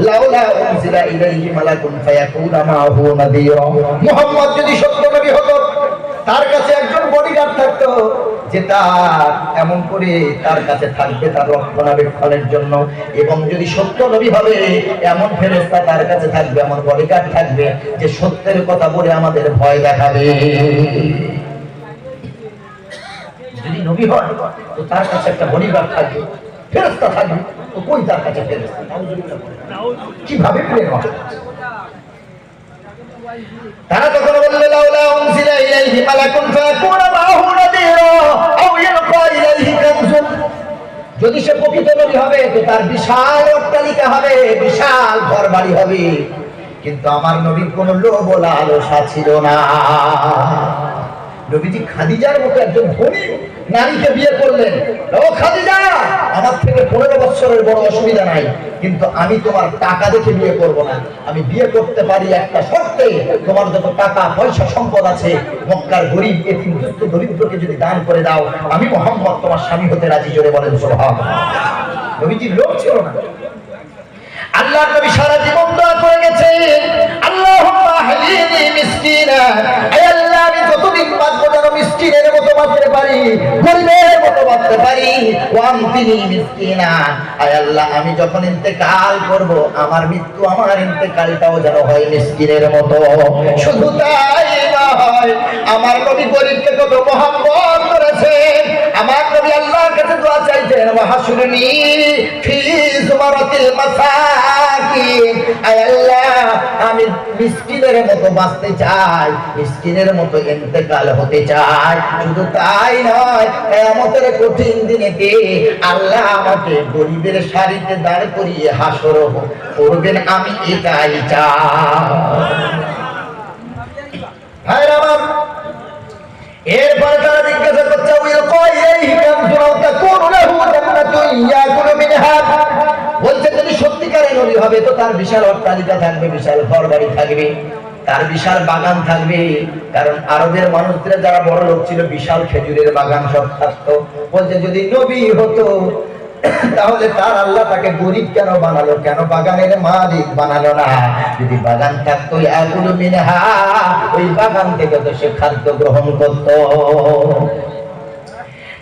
লাউলা উনজিলা ইলাইহি মালাকুন ফায়াকুনা মাহু নাদিরা, মুহাম্মদ যদি সত্য নবী হতো তার কাছে একজন বডিগার্ড থাকতো যে তার এমন করে তার কাছে থাকবে তার রক্ষণাবেক্ষণের জন্য, এবং যদি সত্য নবী হবে এমন ফেরেশতা তার কাছে থাকবে, এমন বডিগার্ড থাকবে যে সত্যের কথা বলে আমাদের ভয় দেখাবে। যদি নবী হয় তো তার কাছে একটা বডিগার্ড থাকবে, ফেরেশতা থাকবে, তো কই তার কাছে ফেরেশতা? কিভাবে প্রেম হয়? তারা তখন বলল লাউলা উনজিলা ইলাইহি মালাকুন ফায়াকুনা মাহু নাদিরা আও ইয়ালকা ইলাইহি কানজুন, যদি সে প্রকৃত নবী হবে তো তার বিশাল অট্টালিকা হবে, বিশাল ঘরবাড়ি হবে, কিন্তু আমার নবীর কোনো লোভ ও লালসা ছিল না। নবীজি খাদিজার মতো একজন ধনী নারীকে বিয়ে করলেন। ও খাদিজা, আমার থেকে 15 বছরের বড় অসুবিধা নাই, কিন্তু আমি তোমার টাকা দেখে বিয়ে করব না। আমি বিয়ে করতে পারি একটা শর্তে, তোমার যত টাকা পয়সা সম্পদ আছে মক্কার গরিব এতিম দুস্থ দরিদ্রকে যদি দান করে দাও, আমি মুহাম্মদ তোমার স্বামী হতে রাজি। জোরে বলেন সুবহানাল্লাহ। নবীজির লোভ ছিল না। আল্লাহর নবী সারা জীবন দোয়া করে গেছেন, আল্লাহুম্মা হালিনি মিসকিনা, আয় আল্লাহ আমি যতদিন বাঁচবো যেন মিসকিনের মতো বাঁচতে পারি, গরিবের মতো বাঁচতে পারি। ওয়ামতিনি মিসকিনা, আয় আল্লাহ আমি যখন ইন্তেকাল করব আমার মৃত্যু, আমার ইন্তেকালটাও যেন হয় মিসকিনের মতো। শুধু তাই নয়, আমার নবী গরিবকে কত মহব্বত করেছেন। আমার নবী আল্লাহর কাছে দোয়া চাইতেন, ওয়াহশুরনি ফি যুমারাতিল মাসাকিন, আয় আল্লাহ আমি মিসকিনের মতো বাঁচতে চাই, মিসকিনের মতো ইন্তেকাল হতে চাই। শুধু তাই নয়, কিয়ামতের কঠিন দিনেতে আল্লাহ আমাকে গরিবের সারিতে দাঁড় করিয়ে হাসর করবেন, আমি এটাই চাই। ভাইরা আমার, এরপরে তারা জিজ্ঞাসা করছে বলছে যদি সত্যিকারের নবী হবে তো তার বিশাল অট্টালিকা থাকবে, বিশাল ঘর বাড়ি থাকবে, তার বিশাল বাগান থাকবে। কারণ আরবের মানুষদের যারা বড় লোক ছিল বিশাল খেজুরের বাগান সব থাকতো। বলছে যদি নবী হতো তাহলে তার আল্লাহ তাকে গরিব কেন বানালো, কেন বাগানের মালিক বানালো না? যদি বাগান থাকতো ইয়াকুলু মিনহা, ওই বাগান থেকে তো সে খাদ্য গ্রহণ করত।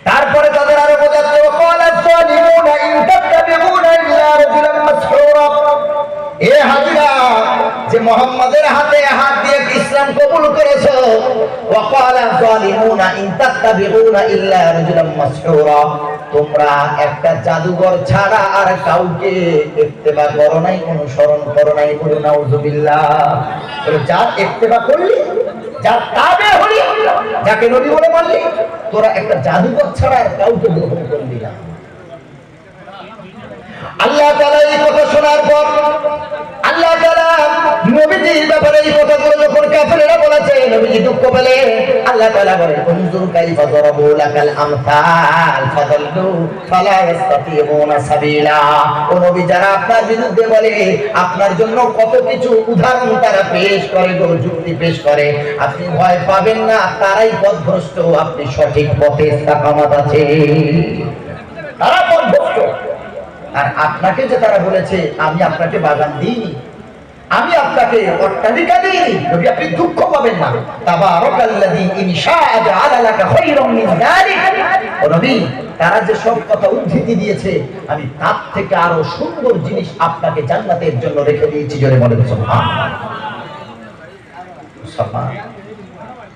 তারপরে তাদের আরো বোঝাচ্ছে, ওয়াকালাত যালিমুনা ইন তাত্তাবিউনা ইল্লা রাজুলান মাসহুরা, এ হাজিরা যে মুহাম্মাদের হাতে হাত দিয়ে ইসলাম কবুল করেছো, ওয়াকালাত যালিমুনা ইন তাত্তাবিউনা ইল্লা রাজুলান মাসহুরা, তোমরা একটা জাদুঘর ছাড়া আর কাউকে ইত্তেবা করো নাই, অনুসরণ করো নাই। বলে নাউযুবিল্লাহ। যার ইত্তেবা করলি, যার তাবে হলি, যাকে নবী বলে মানলি, তোরা একটা জাদুঘর ছাড়া আর কাউকে গ্রহণ করলি না। আল্লাহ তাআলা এই কথা শোনার পর আল্লাহ তাআলা নবীজির ব্যাপারে এই কথাগুলো যখন কাফেররা বলেছে, নবীজি দুঃখ পেলে আল্লাহ তাআলা বলেন, উনজুর কাইফা দরাবু লাকাল আমসাল ফাদাল্লু ফালা ইস্তাতিউনা সাবিলা। ও নবী, যারা আপনার বিরুদ্ধে বলে আপনার জন্য কত কিছু উদাহরণ তারা পেশ করে, যুক্তি পেশ করে, আপনি ভয় পাবেন না, তারাই পথভ্রষ্ট, আপনি সঠিক পথে ইস্তেকামত আছে। তারা পথভ্রষ্ট। আর আপনাকে যে তারা বলেছে আমি আপনাকে বাগান দিইনি, আমি আপনাকে অট্টালিকা দিই, নবী আপনি দুঃখ পাবেন না। তাবারাকাল্লাযী ইন শাআ জাআলা লাকা খায়রাম মিন যালিক। ও নবী, তারা যে সব কথা উদ্ধৃতি দিয়েছে, আমি তার থেকে আরো সুন্দর জিনিস আপনাকে জান্নাতের জন্য রেখে দিয়েছি। জোরে বলেন সুবহানাল্লাহ।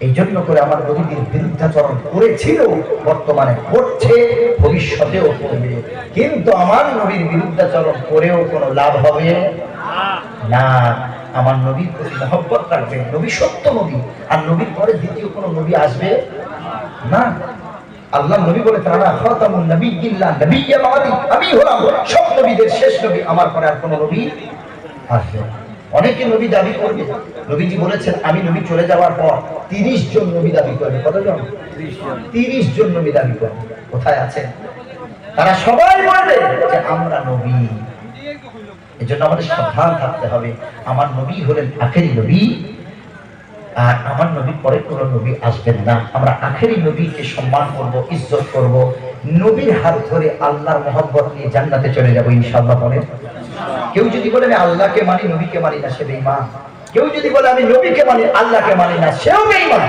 এই জন্য করে আমার নবীর বিরুদ্ধাচরণ করেছিল, বর্তমানে করছে, ভবিষ্যতেও করবে। কিন্তু আমার নবীর বিরুদ্ধাচরণ করেও কোনো লাভ হবে না। আমার নবীর প্রতি মহব্বত রাখবেন। নবী সত্য নবী, আর নবীর পরে দ্বিতীয় কোনো নবী আসবে না। আল্লাহ নবী বলে তারা খাতামুন নবিয়্যিল্লাহ নবিয়্যা বাদি, আমি হলাম সব নবীদের শেষ নবী, আমার পরে আর কোনো নবী আসবে না। অনেকে নবী দাবি করবে, নবীজি বলেছেন আমি নবী চলে যাওয়ার পর 30 জন নবী দাবি করবে। কতজন? 30 জন নবী দাবি করবে। কোথায় আছেন? তারা সবাই বলবে যে আমরা নবী। এজন্য আমাদের সাবধান থাকতে হবে। আমার নবী হলেন আখেরি নবী, আর আমার নবীর পরে কোনো নবী আসবেন না। আমরা আখেরি নবীকে সম্মান করব, ইজ্জত করব। নবীর হাত ধরে আল্লাহর মহব্বত নিয়ে জান্নাতে চলে যাব ইনশাআল্লাহ। বলেন, কেউ যদি বলে আমি আল্লাহকে মানি, নবীকে মানি না, সে বেঈমান। কেউ যদি বলে আমি নবীকে মানি, আল্লাহকে মানি না, সেও বেঈমান।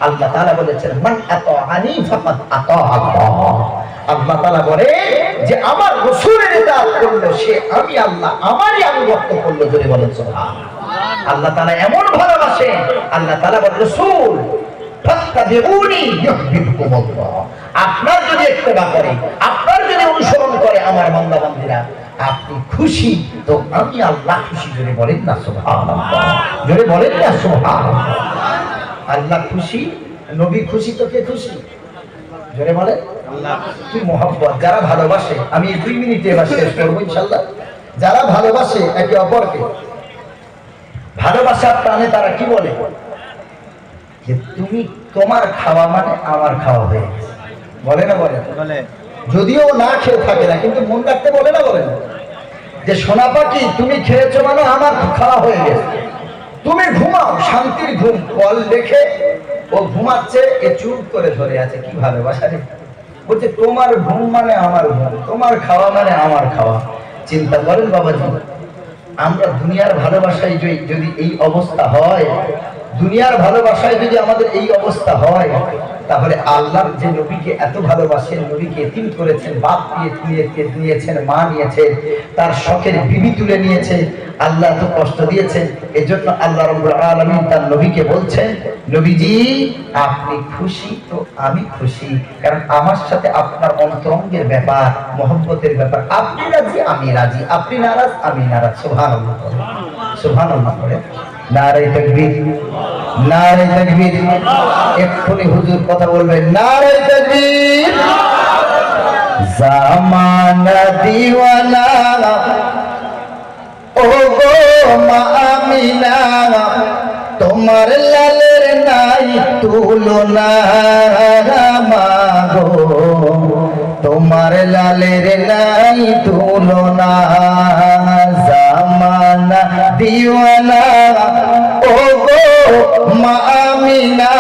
আল্লাহ তাআলা বলেছেন মান আতাআনি ফাকাদ আতা আল্লাহ। আল্লাহ তাআলা বলে যে আমার রাসূলের ইতাআত করলো, সে আমি আল্লাহ আমারই আনুগত্য করলো। জোরে বলেন সুবহানাল্লাহ। আল্লাহ তাআলা এমন ভালোবাসেন, আল্লাহ তাআলা বলেন রাসূল ফাত্তাবিউনি ইউহিব্বুকুমুল্লাহ। আপনার যদি ইত্তেবা করে, আপনার যদি অনুসরণ করে আমার বান্দা বান্দীরা, আপনি খুশি তো আমি আল্লাহ খুশি। জোরে বলেন না সুবহানাল্লাহ। জোরে বলেন না সুবহানাল্লাহ। আল্লাহ খুশি, নবী খুশি, তো কে খুশি? জোরে বলে আল্লাহ। কি মহব্বত! যারা ভালোবাসে, আমি 2 মিনিটে এবার শেষ করবো ইনশাআল্লাহ। যারা ভালোবাসে একে অপরকে, ভালোবাসার টানে তারা কি বলে যে তুমি তোমার খাওয়া মানে আমার খাওয়া হয়ে গেছে। বলে না? বলে। যদিও না খেয়ে থাকে না, কিন্তু মন রাখতে বলে না? বলে না যে সোনা পাখি তুমি খেয়েছো মানে আমার খাওয়া হয়ে গেছে। তুমি ঘুমাও, শান্তির ঘুম। কল রেখে ও ঘুমাচ্ছে, এ চুপ করে ধরে আছে। কি ভালোবাসা রে! বলছে তোমার ঘুম মানে আমার ঘুম, তোমার খাওয়া মানে আমার খাওয়া। চিন্তা করেন বাবাজি, আমরা দুনিয়ার ভালোবাসায় যদি এই অবস্থা হয়, দুনিয়ার ভালোবাসায় যদি আমাদের এই অবস্থা হয়, তাহলে আল্লাহর যে নবীকে এত ভালোবাসেন, নবীকে এতিম করেছেন, বাপ নিয়েছেন, মা নিয়েছেন, তার শখের বিবি তুলে নিয়েছে, আল্লাহ এত কষ্ট দিয়েছেন। এজন্য আল্লাহ রাব্বুল আলামিন তার নবীকে বলছেন, নবীজি আপনি খুশি তো আমি খুশি, কারণ আমার সাথে আপনার অন্তরঙ্গের ব্যাপার, মহব্বতের ব্যাপার। আপনি রাজি আমি রাজি, আপনি নারাজ আমি নারাজ। সুবহানাল্লাহ, সুবহানাল্লাহ। নারে তাকবীর, নারে তাকবীর। এক্ষুনি হুজুর কথা বলবেন, নারে তাকবীর। জামানা দিওয়ানা ও গো মা আমিনা, তোমার লালের নাই তুলনা মা গো, তোমার লালের নাই তুলনা। জামানা দিওয়ানা ও গো মা আমিনা,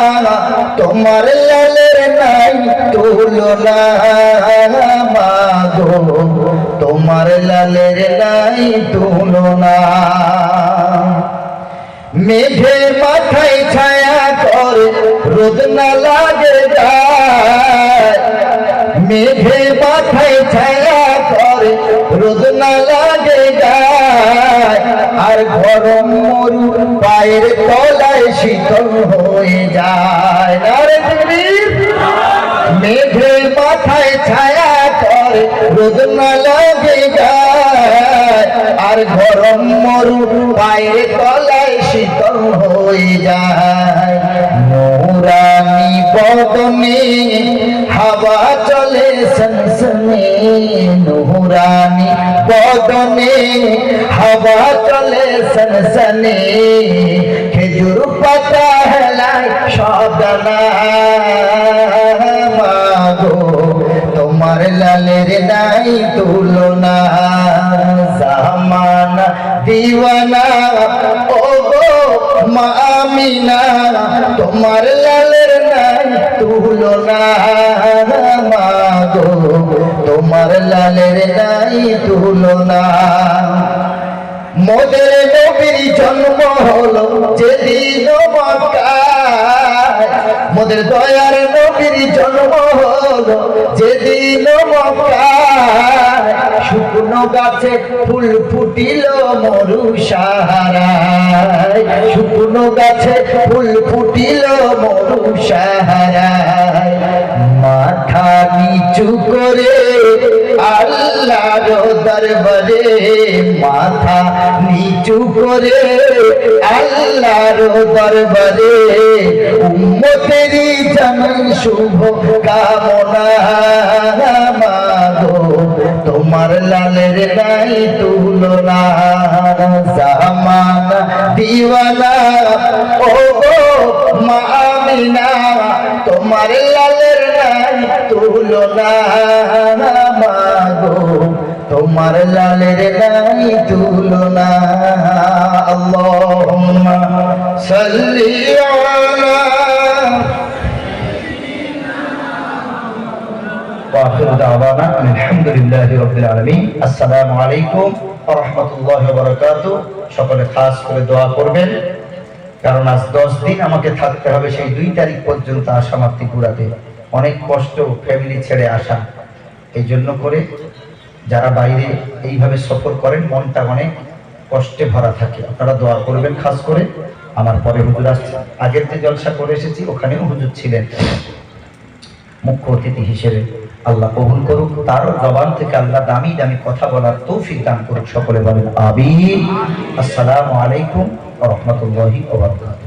তোমার লালের নাই তুলনা মা গো, তোমার লালের নাই তুলনা। মেঘে মাথায় ছায়া করে রোদ না লাগে যায়, মেঘে মাথায় ছায়া করে রোদ না লাগে যায়, আর গরম মরু পায়ের তলায় শীতল হয়ে যায়। নারে তাকবীর। মেঘে মাথায় ছায়া করে রোদ না লাগে যায়, আর গরম মরু পায়ের তলায় শীতল হয়ে যায়। নূরানি বদনে হাওয়া চলে সনসনে, নূরানি বদনে হাওয়া চলে সনসনে, খেজুর পাতা হেলায় সদনা মাগো, তোমার লালের নাই তুলনা। জামানা দিওয়ানা ও গো মা আমিনা, তোমার লালের নাই তুলনা মা গো, তোমার লালের নাই তুলনা। মোদের নবীর জন্ম হলো যেদিন মক্কায়, মোদের দয়ার নবীর জন্ম হলো যেদিন মক্কায়, শুকনো গাছে ফুল ফুটিল মরু সাহারায়, শুকনো গাছে ফুল ফুটিল মরু সাহারায়, মাথা নিচু করে আল্লাহর দরবারে, মাথা নিচু করে আল্লাহর দরবারে, উম্মতেরই জানাই শুভ কামনা, মাগো তোমার লালের নাই তুলনা, জামানা দিওয়ানা ও মা আমিনা, তোমার লালের নাই তুলনা, মাগো তোমার লালের নাই তুলনা। আল্লাহুম্মা সাল্লি আলা ওয়া আখিরু দাওয়ানা আলহামদুলিল্লাহি রাব্বিল আলামিন। আসসালামু আলাইকুম ওয়া রাহমাতুল্লাহি ওয়া বারাকাতুহু। সকলে খাস করে দোয়া করবেন, কারণ আজ 10 দিন আমাকে থাকতে হবে সেই 2 তারিখ পর্যন্ত আশামাপ্তি পুরাতে। অনেক কষ্ট ফ্যামিলি ছেড়ে আসা, এই জন্য করে যারা বাইরে এইভাবে সফর করেন মনটা অনেক কষ্টে ভরা থাকে। আপনারা দোয়া করবেন খাস করে। আমার পরে হুজুর আসছে, আগের যে জলসা করে এসেছি ওখানেও হুজুর ছিলেন মুখ্য অতিথি হিসেবে। আল্লাহ কবুল করুক, তারও জবান থেকে আল্লাহ দামি দামি কথা বলার তৌফিক দান করুক। সকলে বলেন আমিন। আসসালামু আলাইকুম ওয়া রাহমাতুল্লাহি ওয়া বারাকাতুহু।